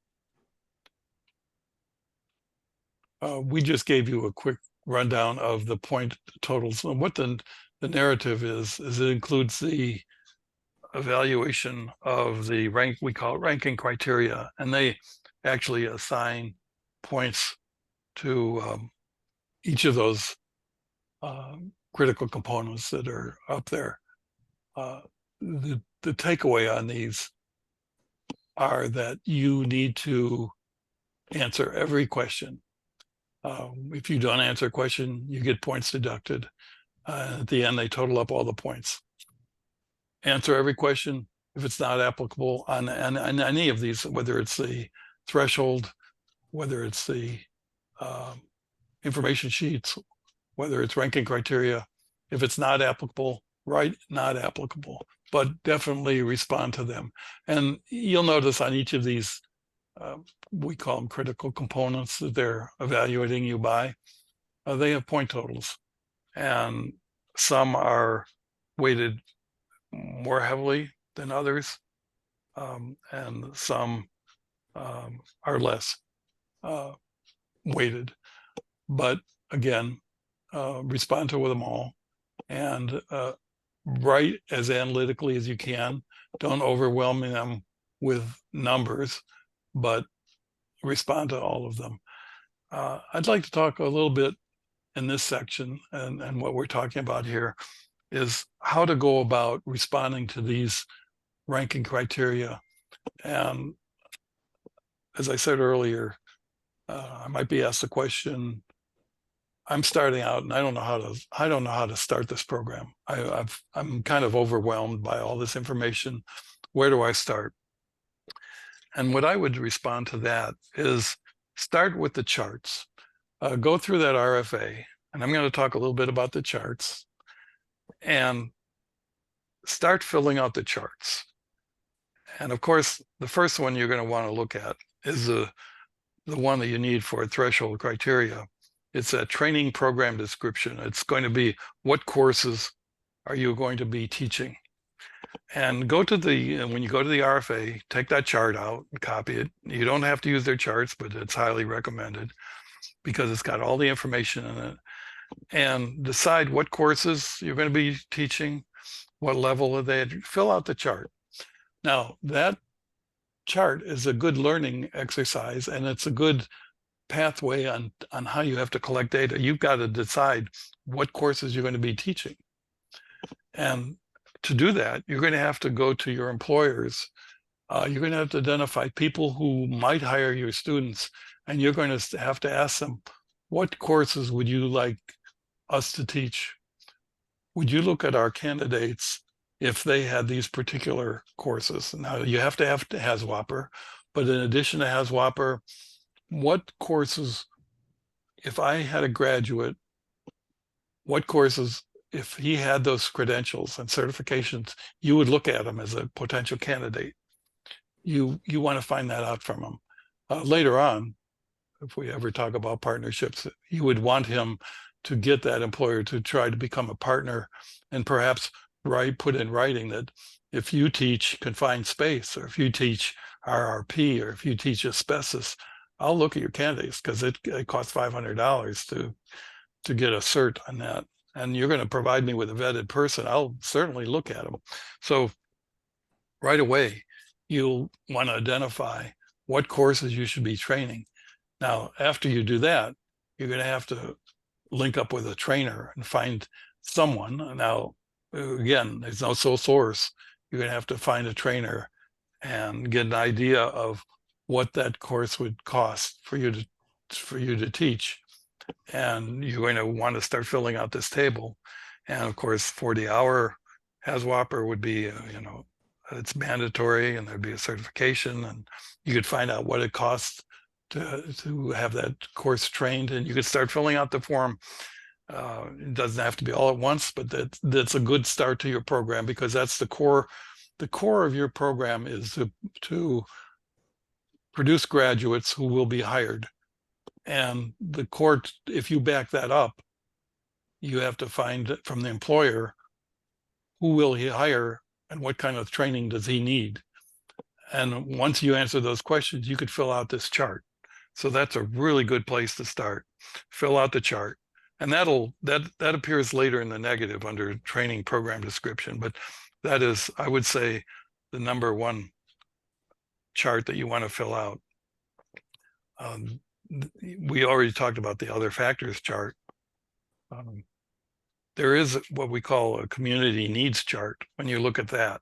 We just gave you a quick rundown of the point totals. And what the the narrative is it includes the evaluation of the rank, we call it ranking criteria, and they actually assign points to each of those critical components that are up there. The takeaway on these are that you need to answer every question. If you don't answer a question, you get points deducted. At the end, they total up all the points. Answer every question. If it's not applicable on any of these, whether it's the threshold, whether it's the information sheets, whether it's ranking criteria, if it's not applicable, write not applicable, but definitely respond to them. And you'll notice on each of these, we call them critical components that they're evaluating you by, they have point totals. And some are weighted more heavily than others, and some are less weighted. But again, respond to them all and write as analytically as you can. Don't overwhelm them with numbers, but respond to all of them. I'd like to talk a little bit in this section, and what we're talking about here is how to go about responding to these ranking criteria. And as I said earlier, I might be asked the question, I'm starting out and I don't know how to start this program. I'm kind of overwhelmed by all this information. Where do I start? And what I would respond to that is start with the charts. Go through that RFA, and I'm going to talk a little bit about the charts, and start filling out the charts. And of course, the first one you're going to want to look at is the one that you need for threshold criteria. It's a training program description. It's going to be, what courses are you going to be teaching? And go to when you go to the RFA, take that chart out and copy it. You don't have to use their charts, but it's highly recommended because it's got all the information in it. And decide what courses you're going to be teaching, what level are they at. Fill out the chart. Now, that chart is a good learning exercise, and it's a good pathway on how you have to collect data. You've got to decide what courses you're going to be teaching. And to do that, you're going to have to go to your employers. You're going to have to identify people who might hire your students, and you're going to have to ask them, what courses would you like us to teach? Would you look at our candidates if they had these particular courses? Now, you have to have HAZWOPER, but in addition to HAZWOPER, what courses, if I had a graduate, what courses, if he had those credentials and certifications, you would look at him as a potential candidate. You want to find that out from him. Later on, if we ever talk about partnerships, you would want him to get that employer to try to become a partner, and perhaps put in writing that if you teach confined space, or if you teach RRP, or if you teach asbestos, I'll look at your candidates, because it costs $500 to get a cert on that. And you're going to provide me with a vetted person. I'll certainly look at them. So right away, you'll want to identify what courses you should be training. Now, after you do that, you're going to have to link up with a trainer and find someone. Now, again, there's no sole source. You're going to have to find a trainer and get an idea of what that course would cost for you to teach. And you're going to want to start filling out this table. And of course, 40-hour HAZWOPER would be, it's mandatory, and there'd be a certification, and you could find out what it costs to have that course trained, and you could start filling out the form. It doesn't have to be all at once, but that's a good start to your program, because that's the core. The core of your program is to produce graduates who will be hired. And the core, if you back that up, you have to find from the employer, who will he hire and what kind of training does he need? And once you answer those questions, you could fill out this chart. So that's a really good place to start. Fill out the chart. And that appears later in the negative under training program description, but that is, I would say, the number one chart that you want to fill out. We already talked about the other factors chart. There is what we call a community needs chart. When you look at that,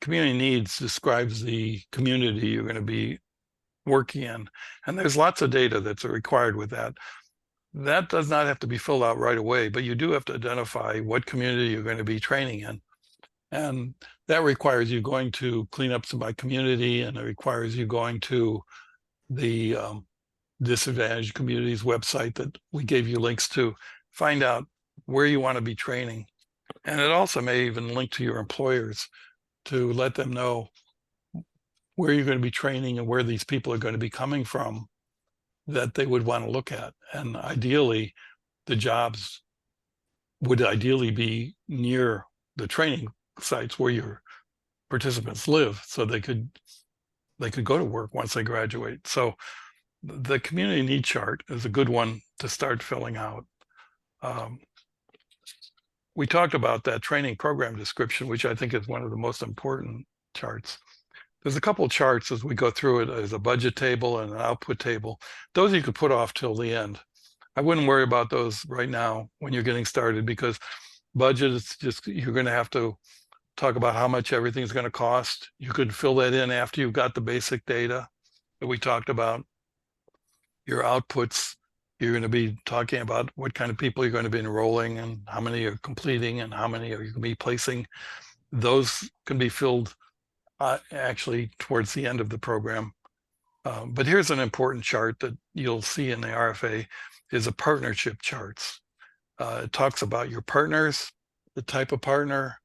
community needs describes the community you're going to be working in, and there's lots of data that's required with that. That does not have to be filled out right away, but you do have to identify what community you're going to be training in. And that requires you going to cleanups by community, and it requires you going to the disadvantaged communities website that we gave you links to, find out where you want to be training. And it also may even link to your employers to let them know where you're going to be training and where these people are going to be coming from that they would want to look at. And ideally, the jobs would ideally be near the training sites where your participants live, so they could go to work once they graduate. So the community need chart is a good one to start filling out. We talked about that training program description, which I think is one of the most important charts. There's a couple of charts as we go through it. There's a budget table and an output table. Those you could put off till the end. I wouldn't worry about those right now when you're getting started, because budget is just, you're going to have to talk about how much everything's going to cost. You could fill that in after you've got the basic data that we talked about. Your outputs, you're going to be talking about what kind of people you're going to be enrolling and how many you're completing and how many are you going to be placing. Those can be filled actually towards the end of the program. But here's an important chart that you'll see in the RFA is a partnership charts. It talks about your partners, the type of partner,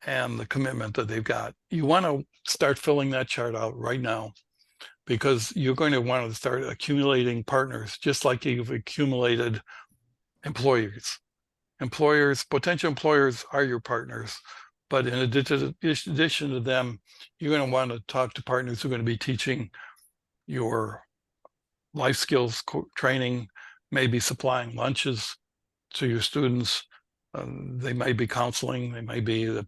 and the commitment that they've got. You want to start filling that chart out right now, because you're going to want to start accumulating partners, just like you've accumulated employers. Potential employers are your partners, but in addition to them, you're going to want to talk to partners who are going to be teaching your life skills training, maybe supplying lunches to your students. They may be counseling, they may be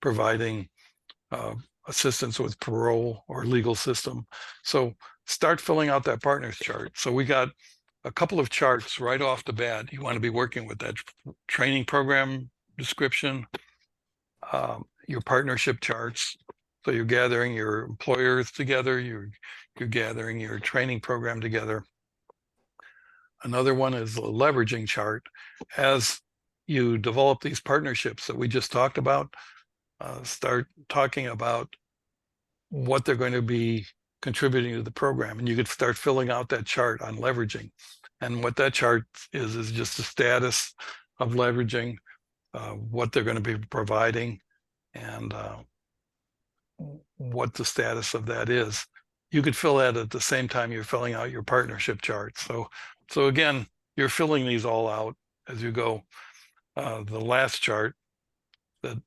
providing assistance with parole or legal system. So start filling out that partners chart. So we got a couple of charts right off the bat. You want to be working with that training program description, your partnership charts. So you're gathering your employers together, you're gathering your training program together. Another one is the leveraging chart. As you develop these partnerships that we just talked about, start talking about what they're going to be contributing to the program. And you could start filling out that chart on leveraging. And what that chart is just the status of leveraging, what they're going to be providing, and what the status of that is. You could fill that at the same time you're filling out your partnership chart. So again, you're filling these all out as you go. The last chart that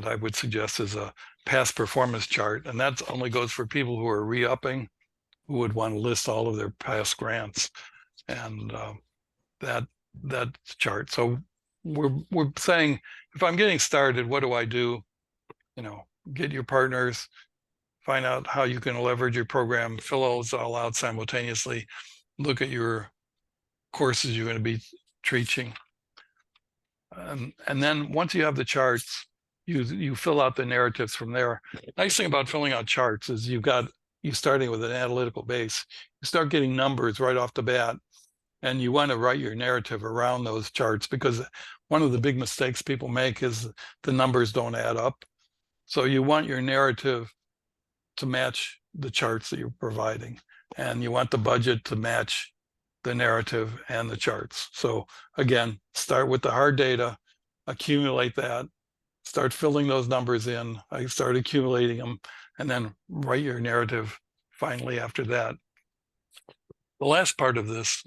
I would suggest is a past performance chart, and that only goes for people who are re-upping, who would want to list all of their past grants, and that chart. So we're saying, if I'm getting started, what do I do? Get your partners, find out how you can leverage your program, fill those all out simultaneously, look at your courses you're going to be teaching. And then once you have the charts, you fill out the narratives from there. Nice thing about filling out charts is you starting with an analytical base. You start getting numbers right off the bat, and you want to write your narrative around those charts, because one of the big mistakes people make is the numbers don't add up. So you want your narrative to match the charts that you're providing, and you want the budget to match the narrative and the charts. So again, start with the hard data, accumulate that, start filling those numbers in, start accumulating them, and then write your narrative finally after that. The last part of this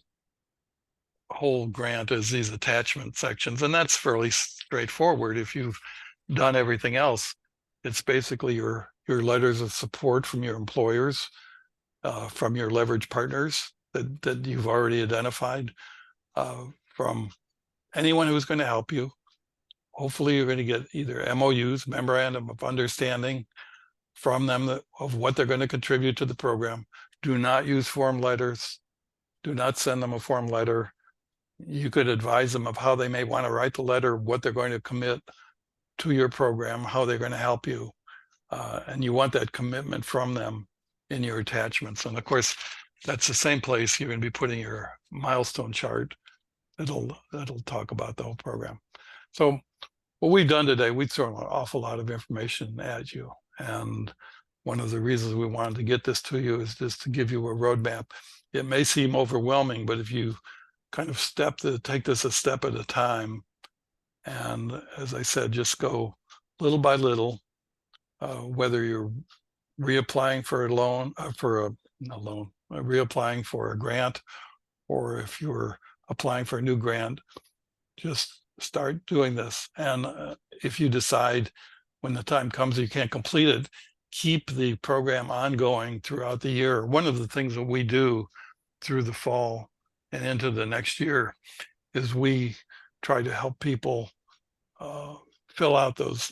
whole grant is these attachment sections, and that's fairly straightforward. If you've done everything else, it's basically your letters of support from your employers, from your leverage partners that you've already identified from anyone who's going to help you. Hopefully you're going to get either MOUs, memorandum of understanding, from them of what they're going to contribute to the program. Do not use form letters. Do not send them a form letter. You could advise them of how they may want to write the letter, what they're going to commit to your program, how they're going to help you. And you want that commitment from them in your attachments. And of course, that's the same place you're going to be putting your milestone chart. That'll talk about the whole program. So what we've done today, we've thrown an awful lot of information at you. And one of the reasons we wanted to get this to you is just to give you a roadmap. It may seem overwhelming, but if you kind of take this a step at a time, and as I said, just go little by little, whether you're reapplying for a loan, reapplying for a grant, or if you're applying for a new grant, just start doing this. And if you decide when the time comes you can't complete it, keep the program ongoing throughout the year. One of the things that we do through the fall and into the next year is we try to help people fill out those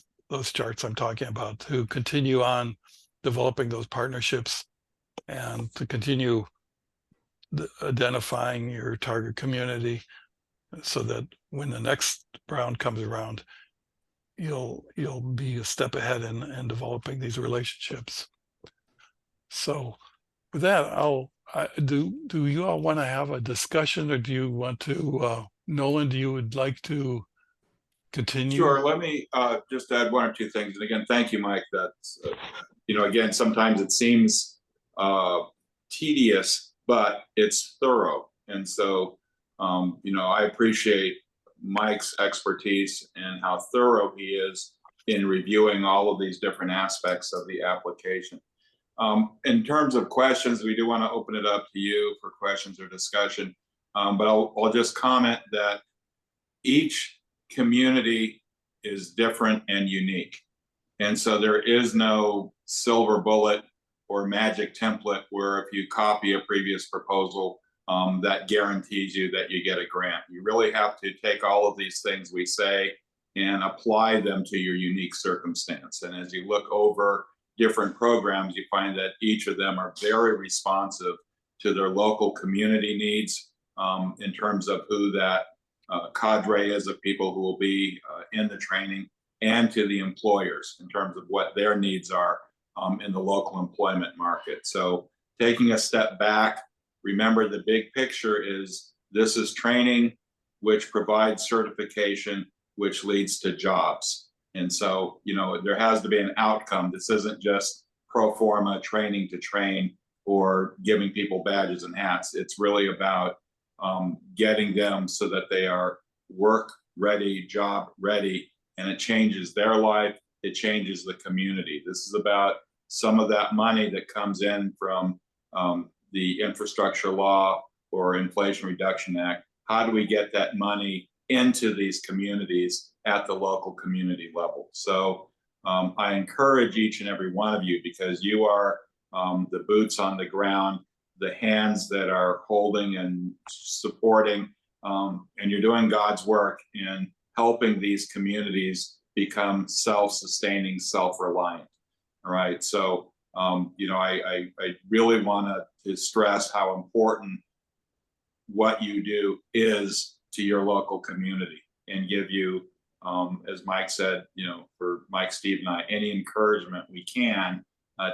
charts I'm talking about, to continue on developing those partnerships and to continue identifying your target community, so that when the next round comes around, you'll be a step ahead in developing these relationships. So with that, do you all want to have a discussion, or do you want to, Nolan, would like to continue? Sure, let me just add one or two things. And again, thank you, Mike. That's, again, sometimes it seems tedious, but it's thorough. And so, I appreciate Mike's expertise and how thorough he is in reviewing all of these different aspects of the application. In terms of questions, we do want to open it up to you for questions or discussion, but I'll just comment that each community is different and unique. And so there is no silver bullet or magic template where if you copy a previous proposal, that guarantees you that you get a grant. You really have to take all of these things we say and apply them to your unique circumstance. And as you look over different programs, you find that each of them are very responsive to their local community needs, in terms of who that cadre is of people who will be in the training, and to the employers in terms of what their needs are in the local employment market. So taking a step back, remember the big picture is this is training which provides certification, which leads to jobs. And so, there has to be an outcome. This isn't just pro forma training to train or giving people badges and hats. It's really about getting them so that they are work ready, job ready, and it changes their life. It changes the community. This is about some of that money that comes in from the infrastructure law or Inflation Reduction Act. How do we get that money into these communities at the local community level? So I encourage each and every one of you, because you are the boots on the ground, the hands that are holding and supporting, and you're doing God's work in helping these communities become self-sustaining, self-reliant. All right. So, I really want to stress how important what you do is to your local community, and give you, as Mike said, for Mike, Steve, and I, any encouragement we can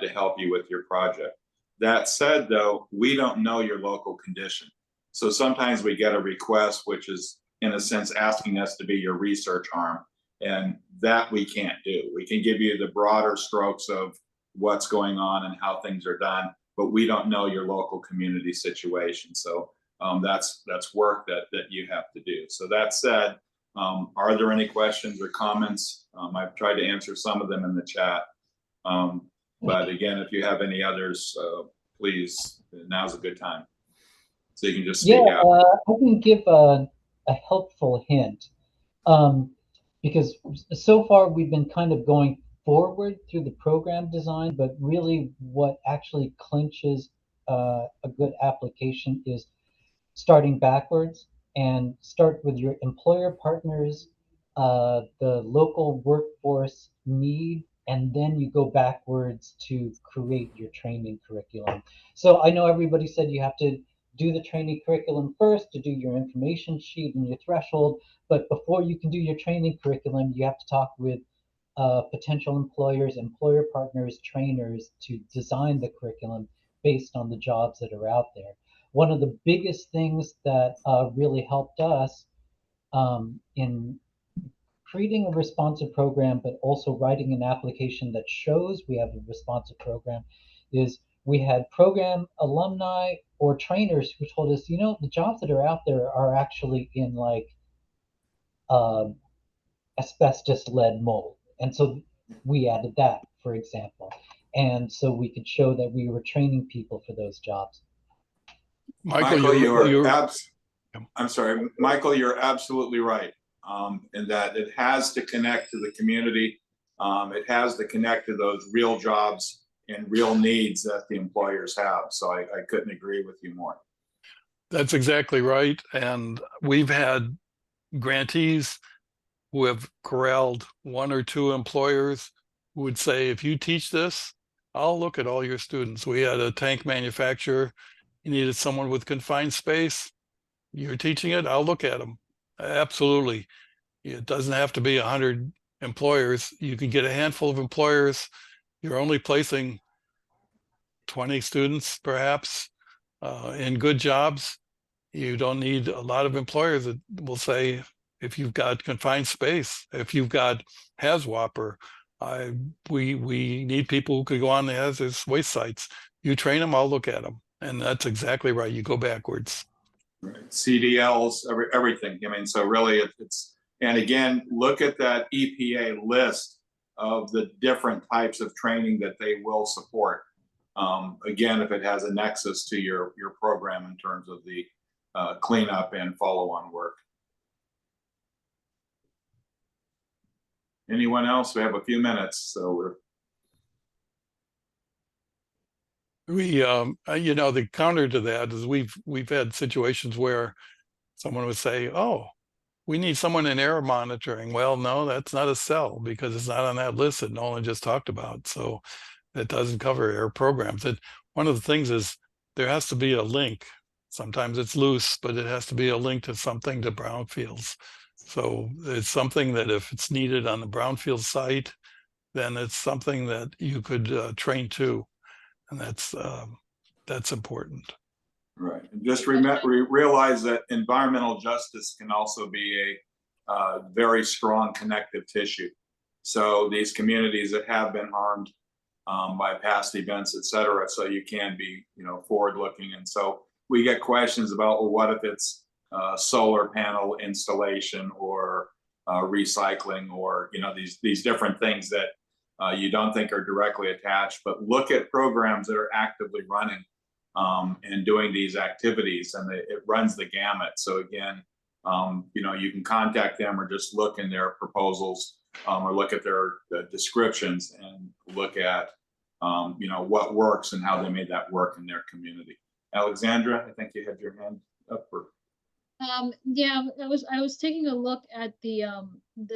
to help you with your project. That said, though, we don't know your local condition. So sometimes we get a request, which is in a sense asking us to be your research arm, and that we can't do. We can give you the broader strokes of what's going on and how things are done, but we don't know your local community situation. So that's work that you have to do. So that said, are there any questions or comments? I've tried to answer some of them in the chat. But again, if you have any others, please, now's a good time. So you can just speak out. I can give a helpful hint, because so far we've been kind of going forward through the program design, but really what actually clinches a good application is starting backwards and start with your employer partners, the local workforce need, and then you go backwards to create your training curriculum. So I know everybody said you have to do the training curriculum first to do your information sheet and your threshold, but before you can do your training curriculum, you have to talk with potential employers, employer partners, trainers to design the curriculum based on the jobs that are out there. One of the biggest things that really helped us in creating a responsive program, but also writing an application that shows we have a responsive program, is we had program alumni or trainers who told us, you know, the jobs that are out there are actually in like asbestos-lead mold. And so we added that, for example. And so we could show that we were training people for those jobs. Michael, I'm sorry, Michael, you're absolutely right. In that it has to connect to the community. It has to connect to those real jobs and real needs that the employers have. So I couldn't agree with you more. That's exactly right. And we've had grantees who have corralled one or two employers who would say, if you teach this, I'll look at all your students. We had a tank manufacturer. He needed someone with confined space. You're teaching it, I'll look at them. Absolutely. It doesn't have to be 100 employers. You can get a handful of employers. You're only placing 20 students, perhaps, in good jobs. You don't need a lot of employers that will say, if you've got confined space, if you've got HAZWOP, we need people who could go on the hazardous waste sites. You train them, I'll look at them. And that's exactly right. You go backwards. Right. CDLs, everything. I mean, so really it's, and again, look at that EPA list of the different types of training that they will support. Again, if it has a nexus to your program in terms of the cleanup and follow-on work. Anyone else? We have a few minutes, so we, you know, the counter to that is we've had situations where someone would say, "Oh, we need someone in error monitoring." Well, no, that's not a cell because it's not on that list that Nolan just talked about. So that doesn't cover error programs. And one of the things is there has to be a link. Sometimes it's loose, but it has to be a link to something to brownfields. So it's something that if it's needed on the brownfield site, then it's something that you could train to, and that's important. right. And just realize that environmental justice can also be a very strong connective tissue. So these communities that have been harmed by past events, et cetera, so you can be, you know, forward-looking. And so we get questions about, well, what if it's solar panel installation or recycling, or, you know, these different things that you don't think are directly attached, but look at programs that are actively running and doing these activities, and it runs the gamut. So again, you know, you can contact them or just look in their proposals or look at their descriptions and look at, you know, what works and how they made that work in their community. Alexandra, I think you had your hand up. Yeah, I was taking a look at the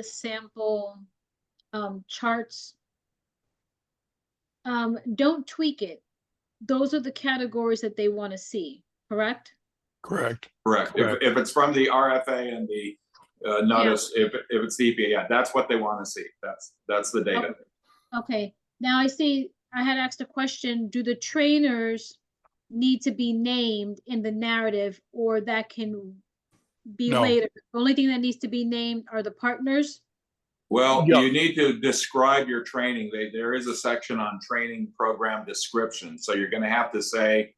sample charts. Don't tweak it. Those are the categories that they want to see, correct? Correct. Correct. If it's from the RFA and the notice, if it's the EPA, yeah, that's what they want to see. That's the data. Okay. Now I see I had asked a question, do the trainers need to be named in the narrative, or that can be later? The only thing that needs to be named are the partners? Well, you need to describe your training. There is a section on training program description. So you're going to have to say,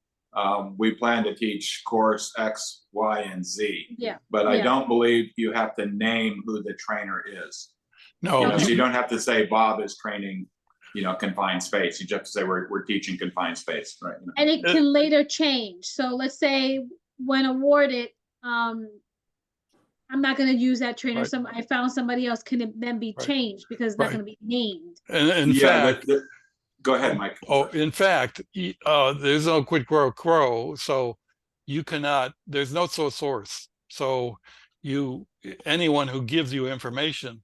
we plan to teach course X, Y, and Z. Yeah. But I don't believe you have to name who the trainer is. No. You know, so you don't have to say Bob is training, you know, confined space. You just have to say we're teaching confined space, right? You know? And it can later change. So let's say when awarded, I'm not going to use that trainer. Right. I found somebody else, can it then be changed because it's not going to be named. And in fact, Go ahead, Mike. Oh, in fact, there's no quid pro quo, so you cannot, there's no sole source. So anyone who gives you information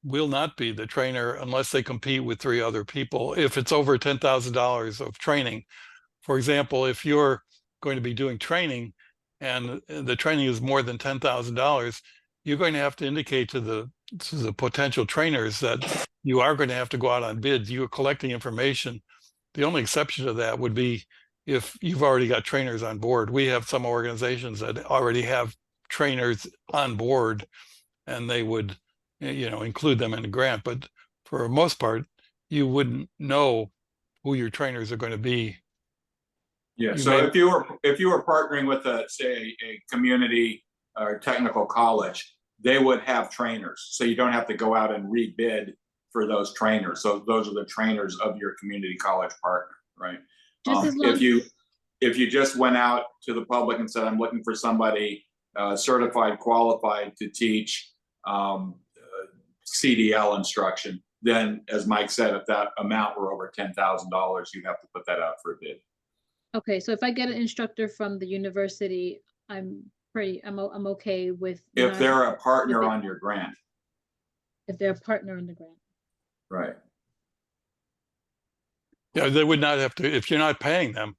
will not be the trainer unless they compete with 3 other people. If it's over $10,000 of training, for example, if you're going to be doing training and the training is more than $10,000, you're going to have to indicate to the potential trainers that you are going to have to go out on bids. You're collecting information. The only exception to that would be if you've already got trainers on board. We have some organizations that already have trainers on board, and they would, include them in the grant. But for the most part, you wouldn't know who your trainers are going to be. Yeah. So if you were partnering with say a community or technical college, they would have trainers. So you don't have to go out and rebid for those trainers. So those are the trainers of your community college partner, right? If you just went out to the public and said, I'm looking for somebody certified, qualified to teach CDL instruction, then as Mike said, if that amount were over $10,000, you'd have to put that out for a bid. Okay, so if I get an instructor from the university, I'm okay with. If they're a partner on your grant. If they're a partner on the grant. Right. Yeah, they would not have to, if you're not paying them,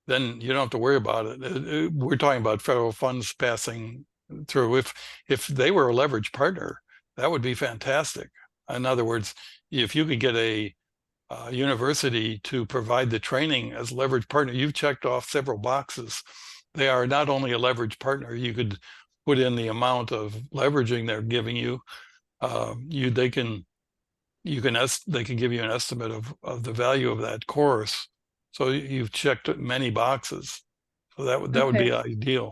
then you don't have to worry about it. We're talking about federal funds passing through. If they were a leverage partner, that would be fantastic. In other words, if you could get a university to provide the training as a leverage partner, you've checked off several boxes. They are not only a leverage partner, you could put in the amount of leveraging they're giving you. They can give you an estimate of the value of that course. So you've checked many boxes. So that would be ideal.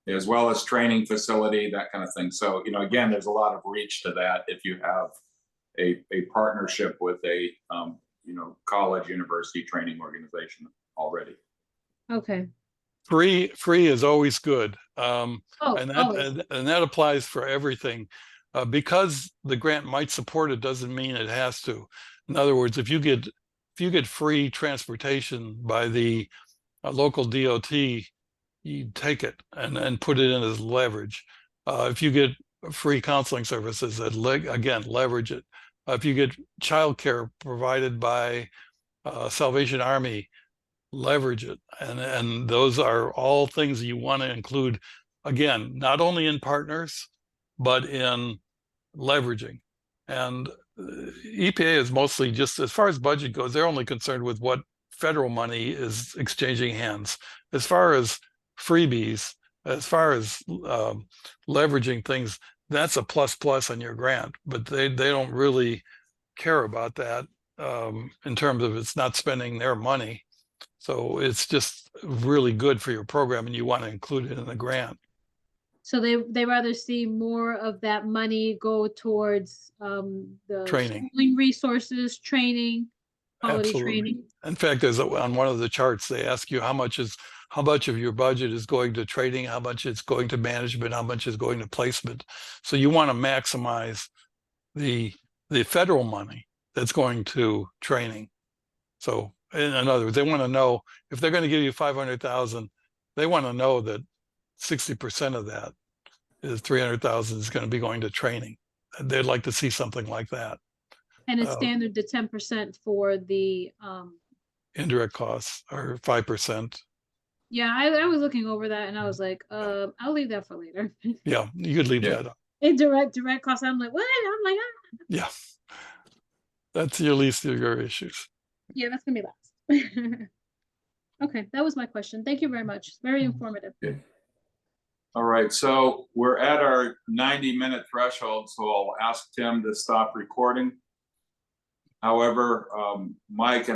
As well as training facility, that kind of thing. So, again, there's a lot of reach to that if you have a partnership with a college, university training organization already. Okay. Free is always good. And that applies for everything. Because the grant might support it doesn't mean it has to. In other words, if you get free transportation by the local DOT, you take it and put it in as leverage. If you get free counseling services, again, leverage it. If you get childcare provided by Salvation Army, leverage it. And those are all things you want to include, again, not only in partners, but in leveraging. And EPA is mostly, just as far as budget goes, they're only concerned with what federal money is exchanging hands. As far as freebies, as far as leveraging things, that's a plus on your grant, but they don't really care about that in terms of it's not spending their money. So it's just really good for your program, and you want to include it in the grant. So they rather see more of that money go towards the training, schooling resources, training, quality training. In fact, there's on one of the charts, they ask you how much of your budget is going to training, how much it's going to management, how much is going to placement. So you want to maximize the federal money that's going to training. So in other words, they want to know if they're going to give you $500,000, they want to know that 60% of that is $300,000 is going to be going to training. They'd like to see something like that. And it's standard to 10% for the indirect costs, or 5%. Yeah, I was looking over that and I was like, I'll leave that for later. Yeah, you could leave that up. Direct costs. I'm like, what? I'm like, ah. Yeah, that's your least of your issues. Yeah, that's gonna be last. Okay, that was my question. Thank you very much. Very informative. Good. All right, so we're at our 90-minute threshold, so I'll ask Tim to stop recording. However, Mike and